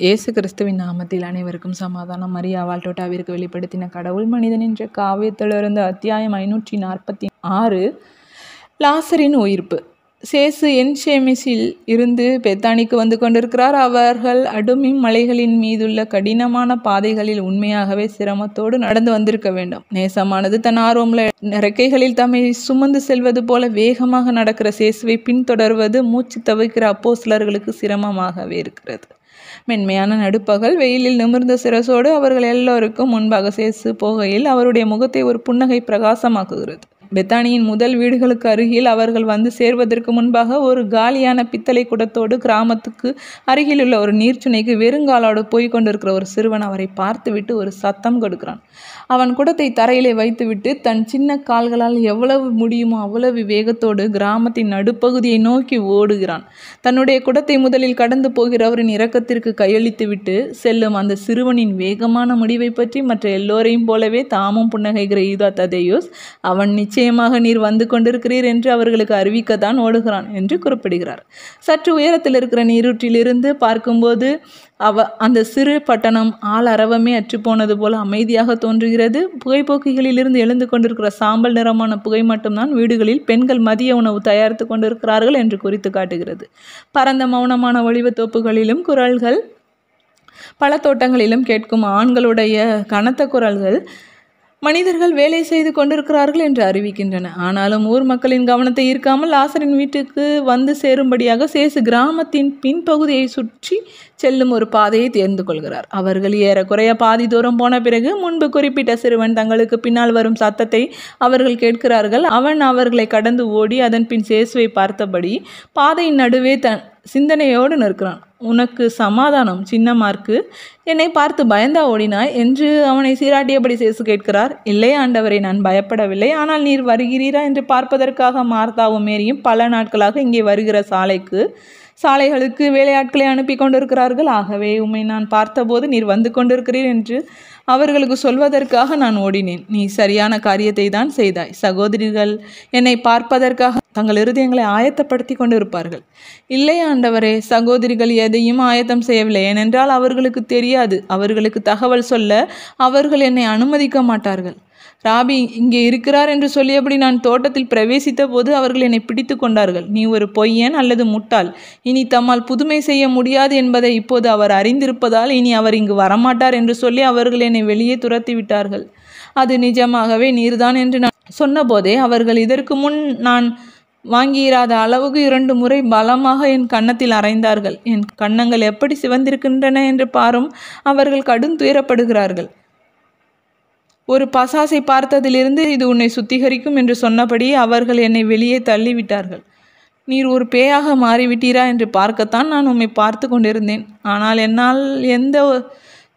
இயேசு கிறிஸ்துவின் நாமத்தில் அனைவருக்கும் சமாதானம். மரியா வால்டோட்டாவிற்கு வெளிப்படுத்தின கடவுள் மனிதன் என்ற காவியத்திலிருந்து அத்தியாயம் 546. லாசரின் உயிர்ப்பு. சேசு என்ஷேமிஸில் இருந்து பெத்தானிக்கு வந்து கொண்டிருக்கிறார். அவர்கள் அடுமிம் மலைகளின் மீதுள்ள கடினமான பாதைகளில் உண்மையாகவே சிரமத்தோடு நடந்து வந்திருக்க வேண்டும். நேசமானது தன் ஆர்வமுள்ள இறக்கைகளில் தம்மை சுமந்து செல்வது போல வேகமாக நடக்கிற சேசுவை பின்தொடர்வது மூச்சு தவிக்கிற அப்போஸ்தலர்களுக்கு சிரமமாகவே இருக்கிறது. மென்மையான நடுப்பகல் வெயிலில் நிமிர்ந்த சிரசோடு அவர்கள் எல்லோருக்கும் முன்பாக சேசு போகையில் அவருடைய முகத்தை ஒரு புன்னகை பிரகாசமாக்குகிறது. பெத்தானியின் முதல் வீடுகளுக்கு அருகில் அவர்கள் வந்து சேர்வதற்கு முன்பாக ஒரு காலியான பித்தளை குடத்தோடு கிராமத்துக்கு அருகிலுள்ள ஒரு நீர்ச்சுனைக்கு வெறுங்காலோடு போய் கொண்டிருக்கிற ஒரு சிறுவன் அவரை பார்த்துவிட்டு ஒரு சத்தம் கொடுக்கிறான். அவன் குடத்தை தரையிலே வைத்துவிட்டு தன் சின்ன கால்களால் எவ்வளவு முடியுமோ அவ்வளவு வேகத்தோடு கிராமத்தின் நடுப்பகுதியை நோக்கி ஓடுகிறான். தன்னுடைய குடத்தை முதலில் கடந்து போகிறவரின் இரக்கத்திற்கு கையளித்துவிட்டு செல்லும் அந்த சிறுவனின் வேகமான முடிவை பற்றி மற்ற எல்லோரையும் போலவே தாமும் புன்னகைகிற யூதா ததேயுஸ் அவன் நிச்சயமாக நீர் வந்து கொண்டிருக்கிறீர் என்று அவர்களுக்கு அறிவிக்கத்தான் ஓடுகிறான் என்று குறிப்பிடுகிறார். சற்று உயரத்தில் இருக்கிற நீரூற்றிலிருந்து பார்க்கும்போது அந்த சிறு பட்டணம் ஆள் அரவமே அற்றுப்போனது போல அமைதியாக தோன்றுகிறது. புகைப்போக்கிகளிலிருந்து எழுந்து கொண்டிருக்கிற சாம்பல் நிறமான புகை மட்டும்தான் வீடுகளில் பெண்கள் மதிய உணவு தயாரித்து கொண்டிருக்கிறார்கள் என்று குறித்து காட்டுகிறது. பரந்த மௌனமான ஒளிவ தோப்புகளிலும் குரல்கள், பழத்தோட்டங்களிலும் கேட்கும் ஆண்களுடைய கனத்த குரல்கள் மனிதர்கள் வேலை செய்து கொண்டிருக்கிறார்கள் என்று அறிவிக்கின்றன. ஆனாலும் ஊர் மக்களின் கவனத்தை ஈர்க்காமல் லாசரின் வீட்டுக்கு வந்து சேரும்படியாக சேசு கிராமத்தின் பின்பகுதியை சுற்றி செல்லும் ஒரு பாதையை தேர்ந்து கொள்கிறார். அவர்கள் ஏறக்குறைய பாதி தூரம் போன பிறகு முன்பு குறிப்பிட்ட சிறுவன் தங்களுக்கு பின்னால் வரும் சத்தத்தை அவர்கள் கேட்கிறார்கள். அவன் அவர்களை கடந்து ஓடி அதன் பின் சேசுவை பார்த்தபடி பாதையின் நடுவே தன் சிந்தனையோடு நிற்கிறான். உனக்கு சமாதானம் சின்ன மார்க்கு, என்னை பார்த்து பயந்தா ஓடினாய் என்று அவனை சீராட்டியபடி சேசு கேட்கிறார். இல்லை ஆண்டவரை, நான் பயப்படவில்லை. ஆனால் நீர் வருகிறீரா என்று பார்ப்பதற்காக மார்த்தாவும் மேரியும் பல நாட்களாக இங்கே வருகிற சாலைகளுக்கு வேலையாட்களை அனுப்பி கொண்டிருக்கிறார்கள். ஆகவே உம்மை நான் பார்த்தபோது நீர் வந்து கொண்டிருக்கிறீர் என்று அவர்களுக்கு சொல்வதற்காக நான் ஓடினேன். நீ சரியான காரியத்தை தான் செய்தாய். சகோதரிகள் என்னை பார்ப்பதற்காக தங்கள் இருதயங்களை ஆயத்தப்படுத்தி கொண்டிருப்பார்கள். இல்லை ஆண்டவரே, சகோதரிகள் எதையும் ஆயத்தம் செய்யவில்லை. ஏனென்றால் அவர்களுக்கு தெரியாது. அவர்களுக்கு தகவல் சொல்ல அவர்கள் என்னை அனுமதிக்க மாட்டார்கள். ராபி இங்கே இருக்கிறார் என்று சொல்லியபடி நான் தோட்டத்தில் பிரவேசித்த போது அவர்கள் என்னை பிடித்து கொண்டார்கள். நீ ஒரு பொய்யன் அல்லது முட்டாள். இனி தம்மால் புதுமை செய்ய முடியாது என்பதை இப்போது அவர் அறிந்திருப்பதால் இனி அவர் இங்கு வரமாட்டார் என்று சொல்லி அவர்கள் என்னை வெளியே துரத்தி விட்டார்கள். அது நிஜமாகவே நீர்தான் என்று நான் சொன்னபோதே அவர்கள் இதற்கு முன் நான் வாங்கியிராத அளவுக்கு 2 முறை பலமாக என் கன்னத்தில் அறைந்தார்கள். என் கன்னங்கள் எப்படி சிவந்திருக்கின்றன என்று பாரும். அவர்கள் கடும் துயரப்படுகிறார்கள். ஒரு பசாசை பார்த்ததிலிருந்து இது உன்னை சுத்திகரிக்கும் என்று சொன்னபடி அவர்கள் என்னை வெளியே தள்ளிவிட்டார்கள். நீர் ஒரு பேயாக மாறிவிட்டீரா என்று பார்க்கத்தான் நான் உம்மை பார்த்து கொண்டிருந்தேன். ஆனால் என்னால்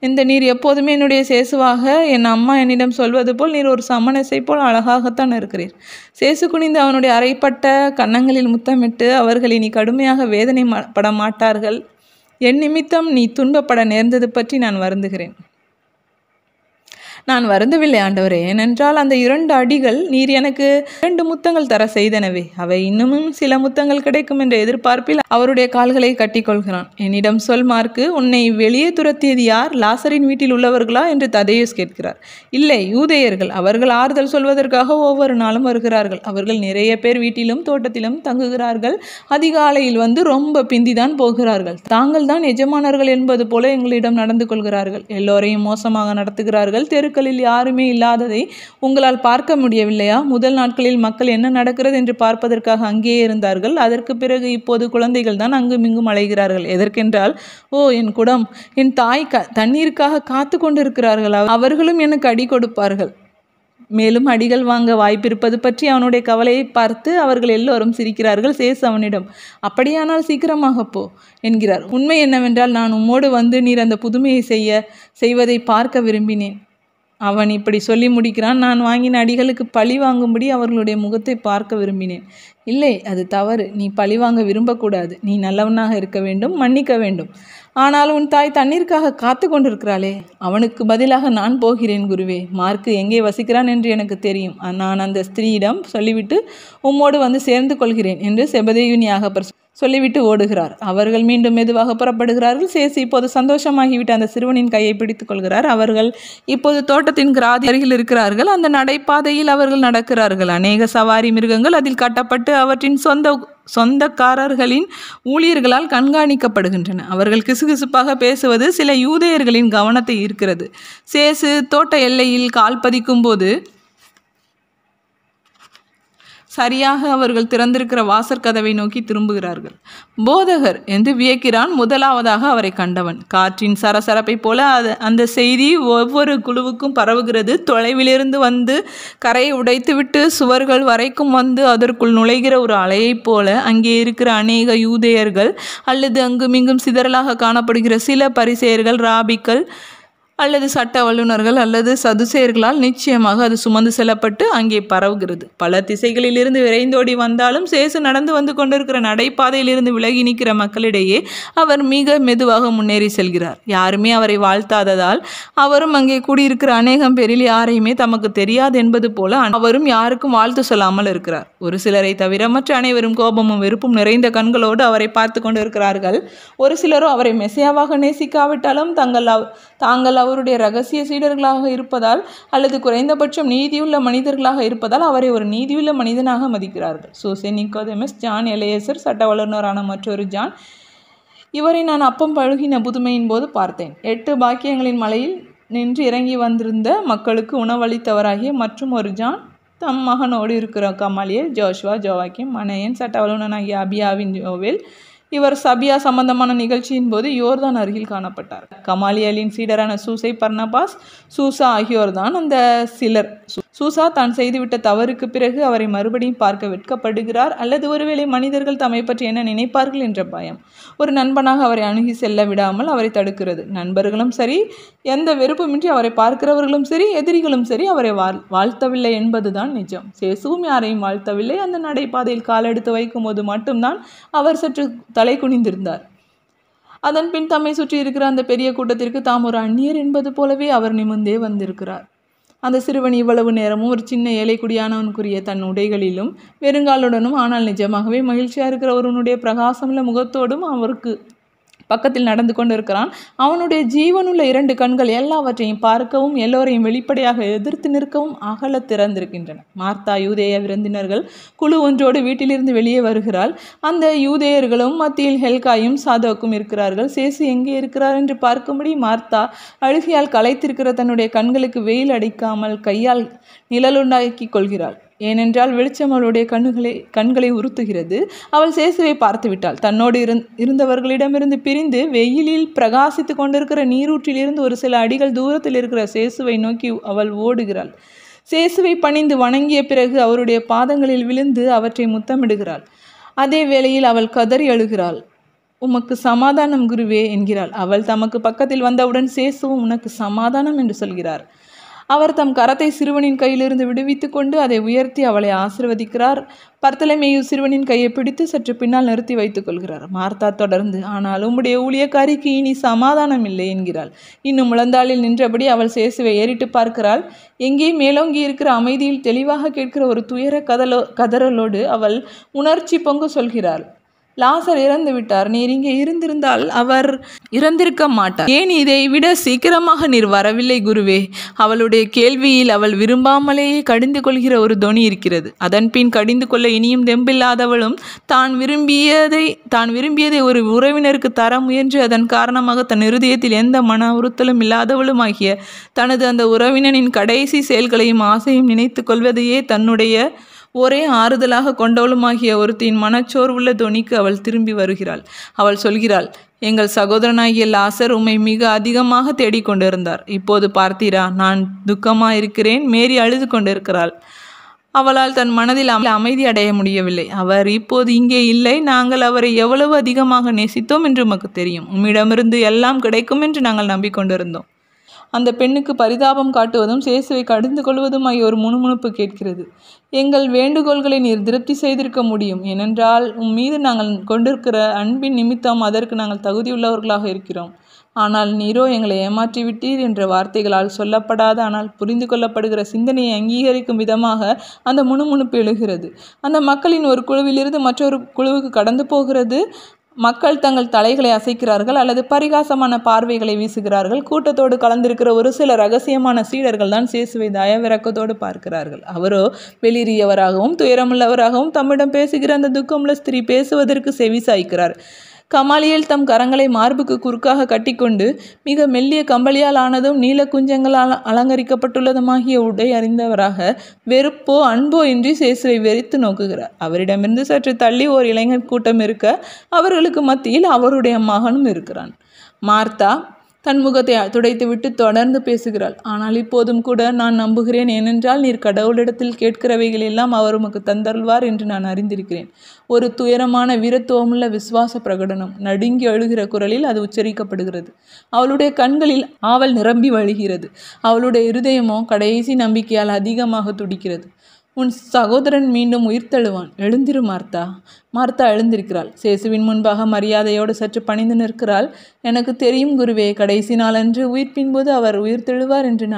எந்த நீர் எப்போதுமே என்னுடைய சேசுவாக என் அம்மா என்னிடம் சொல்வது போல் நீர் ஒரு சமணசை போல் அழகாகத்தான் இருக்கிறீர். சேசு குனிந்து அவனுடைய அரைப்பட்ட கன்னங்களில் முத்தமிட்டு, அவர்கள் இனி கடுமையாக வேதனை பட மாட்டார்கள். என் நிமித்தம் நீ துன்பப்பட நேர்ந்தது பற்றி நான் வருந்துகிறேன். நான் வருந்தவில்லை ஆண்டவரே, ஏனென்றால் அந்த 2 அடிகள் நீர் எனக்கு 2 முத்தங்கள் தர செய்தனவே. அவை இன்னமும் சில முத்தங்கள் கிடைக்கும் என்ற எதிர்பார்ப்பில் அவருடைய கால்களை கட்டி கொள்கிறான். என்னிடம் சொல் மார்க்கு, உன்னை வெளியே துரத்தியது யார்? லாசரின் வீட்டில் உள்ளவர்களா என்று ததேயுஸ் கேட்கிறார். இல்லை, யூதேயர்கள். அவர்கள் ஆறுதல் சொல்வதற்காக ஒவ்வொரு நாளும் வருகிறார்கள். அவர்கள் நிறைய பேர் வீட்டிலும் தோட்டத்திலும் தங்குகிறார்கள். அதிகாலையில் வந்து ரொம்ப பிந்திதான் போகிறார்கள். தாங்கள் தான் எஜமானர்கள் என்பது போல எங்களிடம் நடந்து கொள்கிறார்கள். எல்லோரையும் மோசமாக நடத்துகிறார்கள். தெருக்களில் யாருமே இல்லாததை உங்களால் பார்க்க முடியவில்லையா? முதல் நாட்களில் மக்கள் என்ன நடக்கிறது என்று பார்ப்பதற்காக அங்கேயே இருந்தார்கள். அதற்கு பிறகு இப்போது குழந்தைகள் தான் அங்குமிங்கும் அலைகிறார்கள். எதற்கென்றால், ஓ என் குடம், என் தாய் தண்ணீருக்காக காத்து கொண்டிருக்கிறார்கள். அவர்களும் எனக்கு அடி கொடுப்பார்கள். மேலும் அடிகள் வாங்க வாய்ப்பிருப்பது பற்றி அவனுடைய கவலையை பார்த்து அவர்கள் எல்லோரும் சிரிக்கிறார்கள். சேசு அவனிடம், அப்படியானால் சீக்கிரமாக போ என்கிறார். உண்மை என்னவென்றால் நான் உம்மோடு வந்து நீர் அந்த புதுமையை செய்வதை பார்க்க விரும்பினேன். அவன் இப்படி சொல்லி முடிக்கிறான். நான் வாங்கின அடிகளுக்கு பழி வாங்கும்படி அவர்களுடைய முகத்தை பார்க்க விரும்பினேன். இல்லை, அது தவறு. நீ பழிவாங்க விரும்பக்கூடாது. நீ நல்லவனாக இருக்க வேண்டும், மன்னிக்க வேண்டும். ஆனால் உன் தாய் தண்ணீருக்காக காத்து கொண்டிருக்கிறாளே. அவனுக்கு பதிலாக நான் போகிறேன் குருவே. மார்க்கு எங்கே வசிக்கிறான் என்று எனக்கு தெரியும். நான் அந்த ஸ்திரீயிடம் சொல்லிவிட்டு உம்மோடு வந்து சேர்ந்து கொள்கிறேன் என்று செபதேயு ஞாகப்பர் சொல்லிவிட்டு ஓடுகிறார். அவர்கள் மீண்டும் மெதுவாக புறப்படுகிறார்கள். சேசு இப்போது சந்தோஷமாகிவிட்டு அந்த சிறுவனின் கையை பிடித்துக் கொள்கிறார். அவர்கள் இப்போது தோட்டத்தின் கிராதி அருகில் இருக்கிறார்கள். அந்த நடைபாதையில் அவர்கள் நடக்கிறார்கள். அநேக சவாரி மிருகங்கள் அதில் கட்டப்பட்டு அவற்றின் சொந்தக்காரர்களின் ஊழியர்களால் கண்காணிக்கப்படுகின்றன. அவர்கள் கிசுகிசுப்பாக பேசுவது சில யூதேயர்களின் கவனத்தை ஈர்க்கிறது. சேசு தோட்ட எல்லையில் கால் பதிக்கும் போது சரியாக அவர்கள் திறந்திருக்கிற வாசற்கதவை நோக்கி திரும்புகிறார்கள். போதகர் என்று வியக்கிறான் முதலாவதாக அவரை கண்டவன். காற்றின் சரசரப்பை போல அந்த செய்தி ஒவ்வொரு குழுவுக்கும் பரவுகிறது. தொலைவிலிருந்து வந்து கரையை உடைத்துவிட்டு சுவர்கள் வரைக்கும் வந்து அதற்குள் நுழைகிற ஒரு அலையைப் போல அங்கே இருக்கிற அநேக யூதேயர்கள் அல்லது அங்குமிங்கும் சிதறலாக காணப்படுகிற சில பரிசேயர்கள், ராபிக்கள் அல்லது சட்ட வல்லுநர்கள் அல்லது சதுசேயர்களால் நிச்சயமாக அது சுமந்து செல்லப்பட்டு அங்கே பரவுகிறது. பல திசைகளிலிருந்து விரைந்தோடி வந்தாலும் சேசு நடந்து வந்து கொண்டிருக்கிற நடைபாதையிலிருந்து விலகி நிற்கிற மக்களிடையே அவர் மிக மெதுவாக முன்னேறி செல்கிறார். யாருமே அவரை வாழ்த்தாததால் அவரும் அங்கே கூடியிருக்கிற அநேகம் பேரில் யாரையுமே தமக்கு தெரியாது என்பது போல அவரும் யாருக்கும் வாழ்த்து சொல்லாமல் இருக்கிறார். ஒரு சிலரை தவிர மற்ற அனைவரும் கோபமும் வெறுப்பும் நிறைந்த கண்களோடு அவரை பார்த்து கொண்டு இருக்கிறார்கள். ஒரு சிலரோ அவரை மெசியாவாக நேசிக்காவிட்டாலும் தாங்கள் அவருடைய இரகசிய சீடர்களாக இருப்பதால் அல்லது குறைந்தபட்சம் நீதியுள்ள மனிதர்களாக இருப்பதால் அவரை ஒரு நீதியுள்ள மனிதனாக மதிக்கிறார்கள். சூசே, நிக்கோதேமஸ், ஜான், எலேசர், சட்ட வல்லுநரான மற்றொரு ஜான். இவரை நான் அப்பம் பழுகின புதுமையின் போது பார்த்தேன். 8 பாக்கியங்களின் மலையில் நின்று இறங்கி வந்திருந்த மக்களுக்கு உணவளித்தவராகிய மற்றும் ஒரு ஜான், தம் மகனோடு இருக்கிற கமாலியல், ஜோஷ்வா, ஜோவாக்கிம், மனையன், சட்ட வல்லுநனாகிய அபியாவின் யோவேல். இவர் சபியா சம்பந்தமான நிகழ்ச்சியின் போது யோர்தான் அருகில் காணப்பட்டார். கமாலியலின் சீடரான சூசை, பர்னபாஸ், சூசா ஆகியோர்தான் அந்த சிலர். சூசா தான் செய்துவிட்ட தவறுக்கு பிறகு அவரை மறுபடியும் பார்க்க வெட்கப்படுகிறார். அல்லது ஒருவேளை மனிதர்கள் தம்மை பற்றி என்ன நினைப்பார்கள் என்ற பயம் ஒரு நண்பனாக அவரை அணுகி செல்ல விடாமல் அவரை தடுக்கிறது. நண்பர்களும் சரி, எந்த வெறுப்புமின்றி அவரை பார்க்கிறவர்களும் சரி, எதிரிகளும் சரி அவரை வாழ்த்தவில்லை என்பதுதான் நிஜம். சேசுவும் யாரையும் வாழ்த்தவில்லை. அந்த நடைபாதையில் காலெடுத்து வைக்கும் போது மட்டும்தான் அவர் சற்று தலை குனிந்திருந்தார். அதன் பின் தம்மை சுற்றி இருக்கிற அந்த பெரிய கூட்டத்திற்கு தாம் ஒரு அந்நியர் என்பது போலவே அவர் நிமிர்ந்தே வந்திருக்கிறார். அந்த சிறுவன் இவ்வளவு நேரமும் ஒரு சின்ன ஏழை குடியானவனுக்குரிய தன் உடைகளிலும் வெறுங்காலுடனும் ஆனால் நிஜமாகவே மகிழ்ச்சியாக இருக்கிற ஒருவனுடைய பிரகாசமுள்ள முகத்தோடும் அவருக்கு பக்கத்தில் நடந்து கொண்டு இருக்கிறான். அவனுடைய ஜீவனுள்ள 2 கண்கள் எல்லாவற்றையும் பார்க்கவும் எல்லோரையும் வெளிப்படையாக எதிர்த்து நிற்கவும் அகல திறந்திருக்கின்றன. மார்த்தா யூதேய விருந்தினர்கள் குழு ஒன்றோடு வீட்டிலிருந்து வெளியே வருகிறாள். அந்த யூதேயர்களும் மத்தியில் ஹெல்காயும் சாதோக்கும் இருக்கிறார்கள். சேசு எங்கே இருக்கிறார் என்று பார்க்கும்படி மார்த்தா அழுகையால் களைத்திருக்கிற தன்னுடைய கண்களுக்கு வெயில் அடிக்காமல் கையால் நிழலுண்டாக்கி கொள்கிறாள். ஏனென்றால் வெளிச்சம் அவளுடைய கண்களை உறுத்துகிறது. அவள் சேசுவை பார்த்து விட்டாள். தன்னோடு இருந்தவர்களிடமிருந்து பிரிந்து வெயிலில் பிரகாசித்து கொண்டிருக்கிற நீரூற்றிலிருந்து ஒரு சில அடிகள் தூரத்தில் இருக்கிற சேசுவை நோக்கி அவள் ஓடுகிறாள். சேசுவை பணிந்து வணங்கிய பிறகு அவருடைய பாதங்களில் விழுந்து அவற்றை முத்தமிடுகிறாள். அதே வேளையில் அவள் கதறி அழுகிறாள். உமக்கு சமாதானம் குருவே என்கிறாள். அவள் தமக்கு பக்கத்தில் வந்தவுடன் சேசுவும் உனக்கு சமாதானம் என்று சொல்கிறார். அவர் தம் கரத்தை சிறுவனின் கையிலிருந்து விடுவித்து கொண்டு அதை உயர்த்தி அவளை ஆசீர்வதிக்கிறார். பர்த்தலமேயு சிறுவனின் கையை பிடித்து சற்று பின்னால் நிறுத்தி வைத்துக் கொள்கிறார். மார்த்தா தொடர்ந்து, ஆனால் உம்முடைய ஊழியக்காரிக்கு இனி சமாதானம் இல்லை என்கிறாள். இன்னும் முழந்தாளில் நின்றபடி அவள் சேசுவை ஏறிட்டு பார்க்கிறாள். எங்கே மேலோங்கி இருக்கிற அமைதியில் தெளிவாக கேட்கிற ஒரு துயர கதறலோடு அவள் உணர்ச்சி பொங்க சொல்கிறாள். லாசர் இறந்து விட்டார். நீர் இங்கே இருந்திருந்தால் அவர் இறந்திருக்க மாட்டார். ஏன் இதை விட சீக்கிரமாக நீர் வரவில்லை குருவே? அவளுடைய கேள்வியில் அவள் விரும்பாமலேயே கடிந்து கொள்கிற ஒரு தொனி இருக்கிறது. அதன் பின் கடிந்து கொள்ள இனியும் தெம்பில்லாதவளும் தான் விரும்பியதை ஒரு உறவினருக்கு தர முயன்று அதன் காரணமாக தன் இருதயத்தில் எந்த மன உறுத்தலும் இல்லாதவளும் ஆகிய தனது அந்த உறவினனின் கடைசி செயல்களையும் ஆசையும் நினைத்து கொள்வதையே தன்னுடைய ஒரே ஆறுதலாக கொண்டவளுமாகிய ஒருத்தின் மனச்சோர்வுள்ள தொனிக்கு அவள் திரும்பி வருகிறாள். அவள் சொல்கிறாள், எங்கள் சகோதரனாகிய லாசர் உம்மை மிக அதிகமாக தேடிக்கொண்டிருந்தார். இப்போது பார்த்தீரா, நான் துக்கமாயிருக்கிறேன். மேரி அழுது கொண்டிருக்கிறாள். அவளால் தன் மனதில் அமைதி அடைய முடியவில்லை. அவர் இப்போது இங்கே இல்லை. நாங்கள் அவரை எவ்வளவு அதிகமாக நேசித்தோம் என்று உமக்கு தெரியும். உம்மிடமிருந்து எல்லாம் கிடைக்கும் என்று நாங்கள் நம்பிக்கொண்டிருந்தோம். அந்த பெண்ணுக்கு பரிதாபம் காட்டுவதும் சேசுவை கடிந்து கொள்வதும் ஆகிய ஒரு முணுமுணுப்பு கேட்கிறது. எங்கள் வேண்டுகோள்களை நீர் திருப்தி செய்திருக்க முடியும். ஏனென்றால் மீது நாங்கள் கொண்டிருக்கிற அன்பின் நிமித்தம் அதற்கு நாங்கள் தகுதியுள்ளவர்களாக இருக்கிறோம். ஆனால் நீரோ எங்களை ஏமாற்றி விட்டீர் என்ற வார்த்தைகளால் சொல்லப்படாத ஆனால் புரிந்து கொள்ளப்படுகிற சிந்தனையை அங்கீகரிக்கும் விதமாக அந்த முணுமுணுப்பு எழுகிறது. அந்த மக்களின் ஒரு குழுவிலிருந்து மற்றொரு குழுவுக்கு கடந்து போகிறது. மக்கள் தங்கள் தலைகளை அசைக்கிறார்கள் அல்லது பரிகாசமான பார்வைகளை வீசுகிறார்கள். கூட்டத்தோடு கலந்திருக்கிற ஒரு சில இரகசியமான சீடர்கள் தான் சேசுவை தயவிறக்கத்தோடு பார்க்கிறார்கள். அவரோ வெளியேறியவராகவும் துயரமுள்ளவராகவும் தம்மிடம் பேசுகிற அந்த துக்கமுள்ள ஸ்திரீ பேசுவதற்கு செவி சாய்க்கிறார். கமாலியல் தம் கரங்களை மார்புக்கு குறுக்காக கட்டிக்கொண்டு மிக மெல்லிய கம்பளியால் ஆனதும் நீல குஞ்சங்களால் அலங்கரிக்கப்பட்டுள்ளதுமாகிய உடை அறிந்தவராக வெறுப்போ அன்போ இன்றி சேசுவை வெறித்து நோக்குகிறார். அவரிடமிருந்து சற்று தள்ளி ஓர் இளைஞர் கூட்டம் இருக்க அவர்களுக்கு மத்தியில் அவருடைய மகனும் இருக்கிறான். மார்த்தா தன் முகத்தை துடைத்துவிட்டு தொடர்ந்து பேசுகிறாள். ஆனால் இப்போதும் கூட நான் நம்புகிறேன். ஏனென்றால் நீர் கடவுளிடத்தில் கேட்கிறவைகள் எல்லாம் அவர் உமக்கு தந்தருள்வார் என்று நான் அறிந்திருக்கிறேன். ஒரு துயரமான வீரத்துவமுள்ள விசுவாச பிரகடனம். நடுங்கி அழுகிற குரலில் அது உச்சரிக்கப்படுகிறது. அவளுடைய கண்களில் ஆவல் நிரம்பி வழிகிறது. அவளுடைய இருதயமோ கடைசி நம்பிக்கையால் அதிகமாக துடிக்கிறது. உன் சகோதரன் மீண்டும் உயிர்த்தெழுவான். எழுந்திரு மார்த்தா. மார்த்தா எழுந்திருக்கிறாள். சேசுவின் முன்பாக மரியாதையோடு சற்று பணிந்து நிற்கிறாள். எனக்கு தெரியும் குருவே, கடைசி நாளன்று உயிர்ப்பின்போது அவர் உயிர்த்தெழுவார் என்று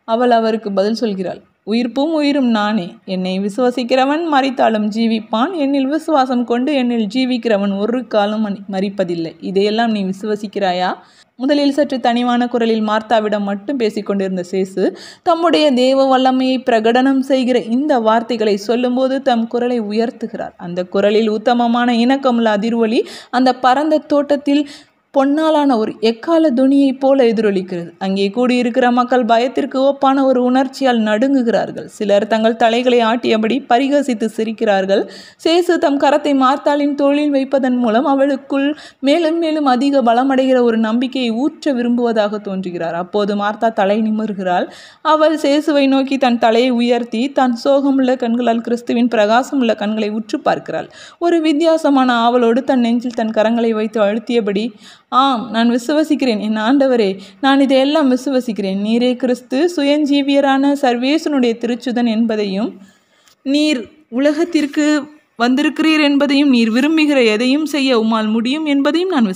அவள் அவருக்கு பதில் சொல்கிறாள். உயிர்ப்பும் உயிரும் நானே. என்னை விசுவாசிக்கிறவன் மரித்தாலும் ஜீவிப்பான். என்னில் விசுவாசம் கொண்டு என்னில் ஜீவிக்கிறவன் ஒரு காலம் மரிப்பதில்லை. இதையெல்லாம் நீ விசுவசிக்கிறாயா? முதலில் சற்று தனிவான குரலில் மார்த்தாவிடம் மட்டும் பேசிக்கொண்டிருந்த சேசு தம்முடைய தேவ வல்லமையை பிரகடனம் செய்கிற இந்த வார்த்தைகளை சொல்லும்போது தம் குரலை உயர்த்துகிறார். அந்த குரலில் உத்தமமான இணக்கமுள்ள அதிர்வொலி அந்த பரந்த தோட்டத்தில் பொன்னாலான ஒரு எக்கால துணியைப் போல எதிரொலிக்கிறது. அங்கே கூடியிருக்கிற மக்கள் பயத்திற்கு ஒப்பான ஒரு உணர்ச்சியால் நடுங்குகிறார்கள். சிலர் தங்கள் தலைகளை ஆட்டியபடி பரிகசித்து சிரிக்கிறார்கள். சேசு தம் கரத்தை மார்த்தாளின் தோளில் வைப்பதன் மூலம் அவளுக்குள் மேலும் மேலும் அதிக பலமடைகிற ஒரு நம்பிக்கையை ஊற்ற விரும்புவதாக தோன்றுகிறார். அப்போது மார்த்தா தலை நிமிர்கிறாள். அவள் சேசுவை நோக்கி தன் தலையை உயர்த்தி தன் சோகமுள்ள கண்களால் கிறிஸ்துவின் பிரகாசமுள்ள கண்களை உற்று பார்க்கிறாள். ஒரு வித்தியாசமான ஆவலோடு தன் நெஞ்சில் தன் கரங்களை வைத்து அழுத்தியபடி, ஆம், நான் விசுவசிக்கிறேன் என் ஆண்டவரே, நான் இதையெல்லாம் விசுவசிக்கிறேன். நீரே கிறிஸ்து, சுயஞ்சீவியரான சர்வேசனுடைய திருச்சுதன் என்பதையும், நீர் உலகத்திற்கு வந்திருக்கிறீர் என்பதையும், நீர் விரும்புகிற எதையும் செய்ய உம்மால் முடியும் என்பதையும் நான்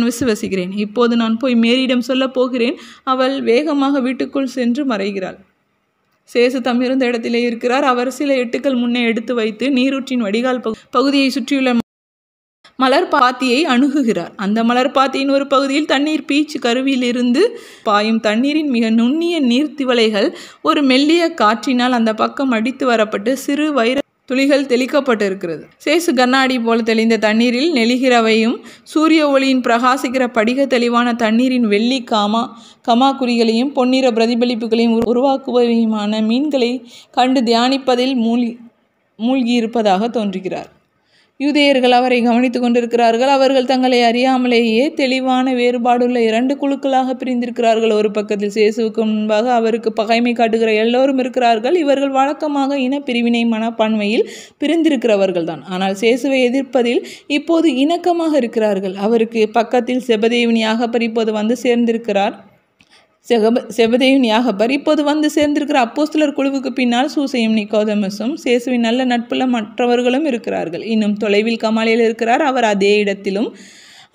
விசுவசிக்கிறேன். இப்போது நான் போய் மேரியிடம் சொல்ல போகிறேன். அவள் வேகமாக வீட்டுக்குள் சென்று மறைகிறாள். சேசு தம்மிருந்த இடத்திலே இருக்கிறார். அவர் சில எட்டுக்கள் முன்னே எடுத்து வைத்து நீரூற்றின் வடிகால் பகுதியை சுற்றியுள்ள மலர் பாத்தியை அணுகுகிறார். அந்த மலர் பாத்தியின் ஒரு பகுதியில் தண்ணீர் பீச்சு கருவியிலிருந்து பாயும் தண்ணீரின் மிக நுண்ணிய நீர்த்திவளைகள் ஒரு மெல்லிய காற்றினால் அந்த பக்கம் அடித்து வரப்பட்டு சிறு வைர துளிகள் தெளிக்கப்பட்டிருக்கிறது. சேசு கண்ணாடி போல தெளிந்த தண்ணீரில் நெளிகிறவையும் சூரிய ஒளியின் பிரகாசிக்கிற படிக தெளிவான தண்ணீரின் வெள்ளி கமா குறிகளையும் பொன்னிற பிரதிபலிப்புகளையும் உருவாக்குவையுமான மீன்களை கண்டு தியானிப்பதில் மூழ்கியிருப்பதாக தோன்றுகிறார். யூதேயர்கள் அவரை கவனித்து கொண்டிருக்கிறார்கள். அவர்கள் தங்களை அறியாமலேயே தெளிவான வேறுபாடுள்ள 2 குழுக்களாக பிரிந்திருக்கிறார்கள். ஒரு பக்கத்தில் சேசுவுக்கு முன்பாக அவருக்கு பகைமை காட்டுகிற எல்லோரும் இருக்கிறார்கள். இவர்கள் வழக்கமாக இனப்பிரிவினை மனப்பான்மையில் பிரிந்திருக்கிறவர்கள் தான். ஆனால் சேசுவை எதிர்ப்பதில் இப்போது இணக்கமாக இருக்கிறார்கள். அவருக்கு பக்கத்தில் செபதேவின் யாகப்பர் இப்போது வந்து சேர்ந்திருக்கிறார். செபதேவின் யாகப்பர் இப்போது வந்து சேர்ந்திருக்கிற அப்போஸ்தலர் குழுவுக்கு பின்னால் சூசையும் நிக்கோதேமுசும் சேசுவின் நல்ல நட்புள்ள மற்றவர்களும் இருக்கிறார்கள். இன்னும் தொலைவில் கமாலியல் இருக்கிறார். அவர் அதே இடத்திலும்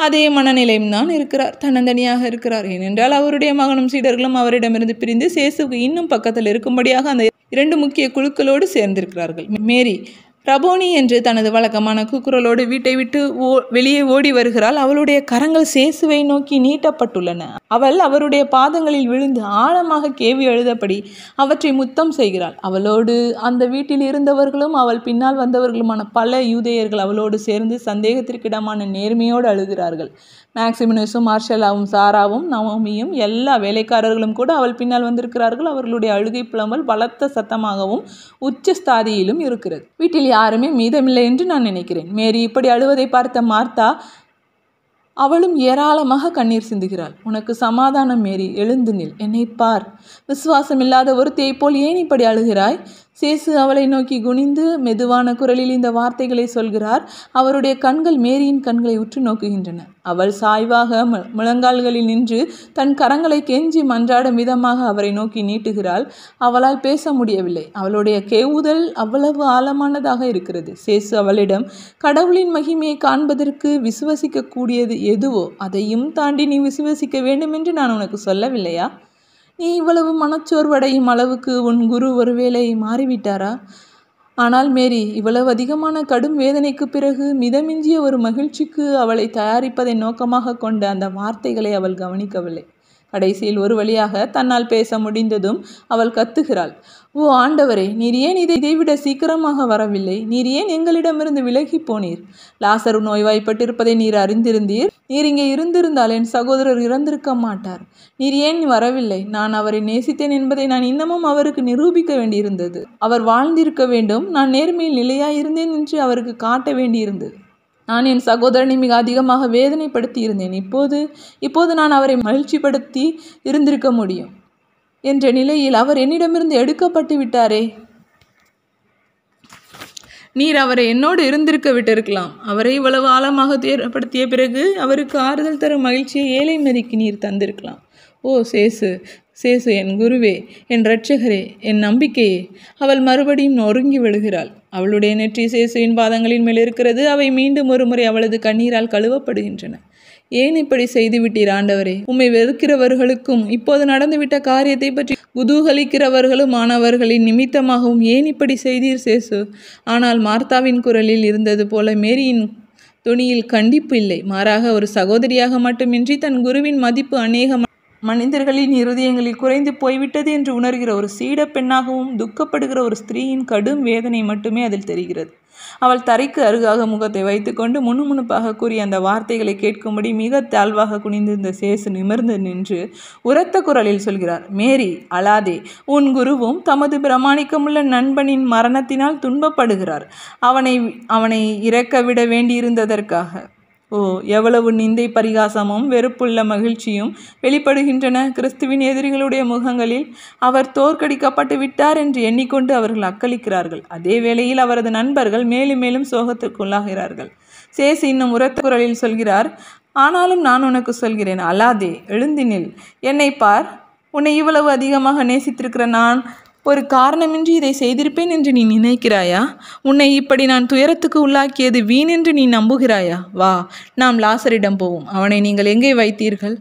அதே மனநிலையும் தான் இருக்கிறார். தன்னந்தனியாக இருக்கிறார். ஏனென்றால் அவருடைய மகனும் சீடர்களும் அவரிடமிருந்து பிரிந்து சேசுவுக்கு இன்னும் பக்கத்தில் இருக்கும்படியாக அந்த 2 முக்கிய குழுக்களோடு சேர்ந்திருக்கிறார்கள். மேரி ரபோனி என்று தனது வழக்கமான கூக்குரலோடு வீட்டை விட்டு வெளியே ஓடி வருகிறாள். அவளுடைய கரங்கள் சேசுவை நோக்கி நீட்டப்பட்டுள்ளன. அவள் அவருடைய பாதங்களில் விழுந்து ஆழமாக கேவி எழுதபடி அவற்றை முத்தம் செய்கிறாள். அவளோடு அந்த வீட்டில் இருந்தவர்களும் அவள் பின்னால் வந்தவர்களுமான பல யூதேயர்கள் அவளோடு சேர்ந்து சந்தேகத்திற்கிடமான நேர்மையோடு அழுகிறார்கள். மேக்சிமினஸும் மார்ஷலாவும் சாராவும் நவோமியும் எல்லா வேலைக்காரர்களும் கூட அவள் பின்னால் வந்திருக்கிறார்கள். அவர்களுடைய அழுகை புலம்பல் பலத்த சத்தமாகவும் உச்சஸ்தாதியிலும் இருக்கிறது. வீட்டில் யாருமே மீதமில்லை என்று நான் நினைக்கிறேன். மேரி இப்படி அழுவதை பார்த்த மார்த்தா அவளும் ஏராளமாக கண்ணீர் சிந்துகிறாள். உனக்கு சமாதானம் மேரி, எழுந்து நில், என்னை பார். விசுவாசம் இல்லாத ஒருத்தியை போல் ஏன் இப்படி அழுகிறாய்? சேசு அவளை நோக்கி குனிந்து மெதுவான குரலில் இந்த வார்த்தைகளை சொல்கிறார். அவருடைய கண்கள் மேரியின் கண்களை உற்று நோக்குகின்றன. அவள் சாய்வாக முழங்கால்களில் நின்று தன் கரங்களை கெஞ்சி மன்றாடும் விதமாக அவரை நோக்கி நீட்டுகிறாள். அவளால் பேச முடியவில்லை. அவளுடைய கேவுதல் அவ்வளவு ஆழமானதாக இருக்கிறது. சேசு அவளிடம், கடவுளின் மகிமையை காண்பதற்கு விசுவசிக்கக்கூடியது எதுவோ அதையும் தாண்டி நீ விசுவசிக்க வேண்டும் என்று நான் உனக்கு சொல்லவில்லையா? நீ இவ்வளவு மனச்சோர்வடையும் அளவுக்கு உன் குரு ஒருவேளை மாறிவிட்டாரா? ஆனால் மேரி இவ்வளவு அதிகமான கடும் வேதனைக்கு பிறகு மிதமிஞ்சிய ஒரு மகிழ்ச்சிக்கு அவளை தயாரிப்பதை நோக்கமாக கொண்ட அந்த வார்த்தைகளை அவள் கவனிக்கவில்லை. கடைசியில் ஒரு வழியாக தன்னால் பேச முடிந்ததும் அவள் கத்துகிறாள். ஓ ஆண்டவரே, நீர் ஏன் இதைவிட சீக்கிரமாக வரவில்லை? நீர் ஏன் எங்களிடமிருந்து விலகி போனீர்? லாசரு நோய்வாய்ப்பட்டிருப்பதை நீர் அறிந்திருந்தீர். நீர் இங்கே இருந்திருந்தால் என் சகோதரர் இறந்திருக்க மாட்டார். நீர் ஏன் வரவில்லை? நான் அவரை நேசித்தேன் என்பதை நான் இன்னமும் அவருக்கு நிரூபிக்க வேண்டியிருந்தது. அவர் வாழ்ந்திருக்க வேண்டும். நான் நேர்மையில் நிலையாயிருந்தேன் என்று அவருக்கு காட்ட வேண்டியிருந்தது. நான் என் சகோதரனை மிக அதிகமாக வேதனைப்படுத்தி இருந்தேன். இப்போது நான் அவரை மகிழ்ச்சிப்படுத்தி இருந்திருக்க முடியும் என்ற நிலையில் அவர் என்னிடமிருந்து எடுக்கப்பட்டு விட்டாரே. நீர் அவரை என்னோடு இருந்திருக்க விட்டிருக்கலாம். அவரை இவ்வளவு ஆழமாக துயரப்படுத்திய பிறகு அவருக்கு ஆறுதல் தரும் மகிழ்ச்சியை ஏழை மேரிக்கு நீர் தந்திருக்கலாம். ஓ சேசு, சேசு, என் குருவே, என் இரட்சகரே, என் நம்பிக்கையே. அவள் மறுபடியும் நொறுங்கி விழுகிறாள். அவளுடைய நெற்றி சேசுவின் பாதங்களின் மேல் இருக்கிறது. அவை மீண்டும் ஒரு முறை அவளது கண்ணீரால் கழுவப்படுகின்றன. ஏன் இப்படி செய்துவிட்டீர் ஆண்டவரே? உம்மை வெறுக்கிறவர்களுக்கும் இப்போது நடந்துவிட்ட காரியத்தை பற்றி குதூகலிக்கிறவர்களும் ஆனவர்களின் நிமித்தமாகவும் ஏன் இப்படி செய்தீர் சேசு? ஆனால் மார்த்தாவின் குரலில் இருந்தது போல மேரியின் துணியில் கண்டிப்பு இல்லை. மாறாக ஒரு சகோதரியாக மட்டுமின்றி தன் குருவின் மதிப்பு அநேக மனிதர்களின் இருதயங்களில் குறைந்து போய்விட்டது என்று உணர்கிற ஒரு சீட பெண்ணாகவும் துக்கப்படுகிற ஒரு ஸ்திரீயின் கடும் வேதனை மட்டுமே அதில் தெரிகிறது. அவள் தரைக்கு அருகாக முகத்தை வைத்துக்கொண்டு முணுமுணுப்பாக கூறிய அந்த வார்த்தைகளை கேட்கும்படி மிக தாழ்வாக குனிந்திருந்த சேசு நிமிர்ந்து நின்று உரத்த குரலில் சொல்கிறார். மேரி, அழாதே. உன் குருவும் தமது பிரமாணிக்கமுள்ள நண்பனின் மரணத்தினால் துன்பப்படுகிறார். அவனை இறக்க விட வேண்டியிருந்ததற்காக. ஓ, எவ்வளவு நிந்தை, பரிகாசமும் வெறுப்புள்ள மகிழ்ச்சியும் வெளிப்படுகின்றன கிறிஸ்துவின் எதிரிகளுடைய முகங்களில். அவர் தோற்கடிக்கப்பட்டு விட்டார் என்று எண்ணிக்கொண்டு அவர்கள் அக்களிக்கிறார்கள். அதே வேளையில் அவரது நண்பர்கள் மேலும் மேலும் சோகத்திற்குள்ளாகிறார்கள். சேசு இன்னும் உரத்த குரலில் சொல்கிறார். ஆனாலும் நான் உனக்கு சொல்கிறேன், அழாதே, எழுந்து நில். என்னை பார். உன்னை இவ்வளவு அதிகமாக நேசித்திருக்கிற நான் ஒரு காரணமின்றி இதை செய்திருப்பேன் என்று நீ நினைக்கிறாயா? உன்னை இப்படி நான் துயரத்துக்கு உள்ளாக்கியது வீண் என்று நீ நம்புகிறாயா? வா, நாம் லாசரிடம் போவோம். அவனை நீங்கள் எங்கே வைத்தீர்கள்?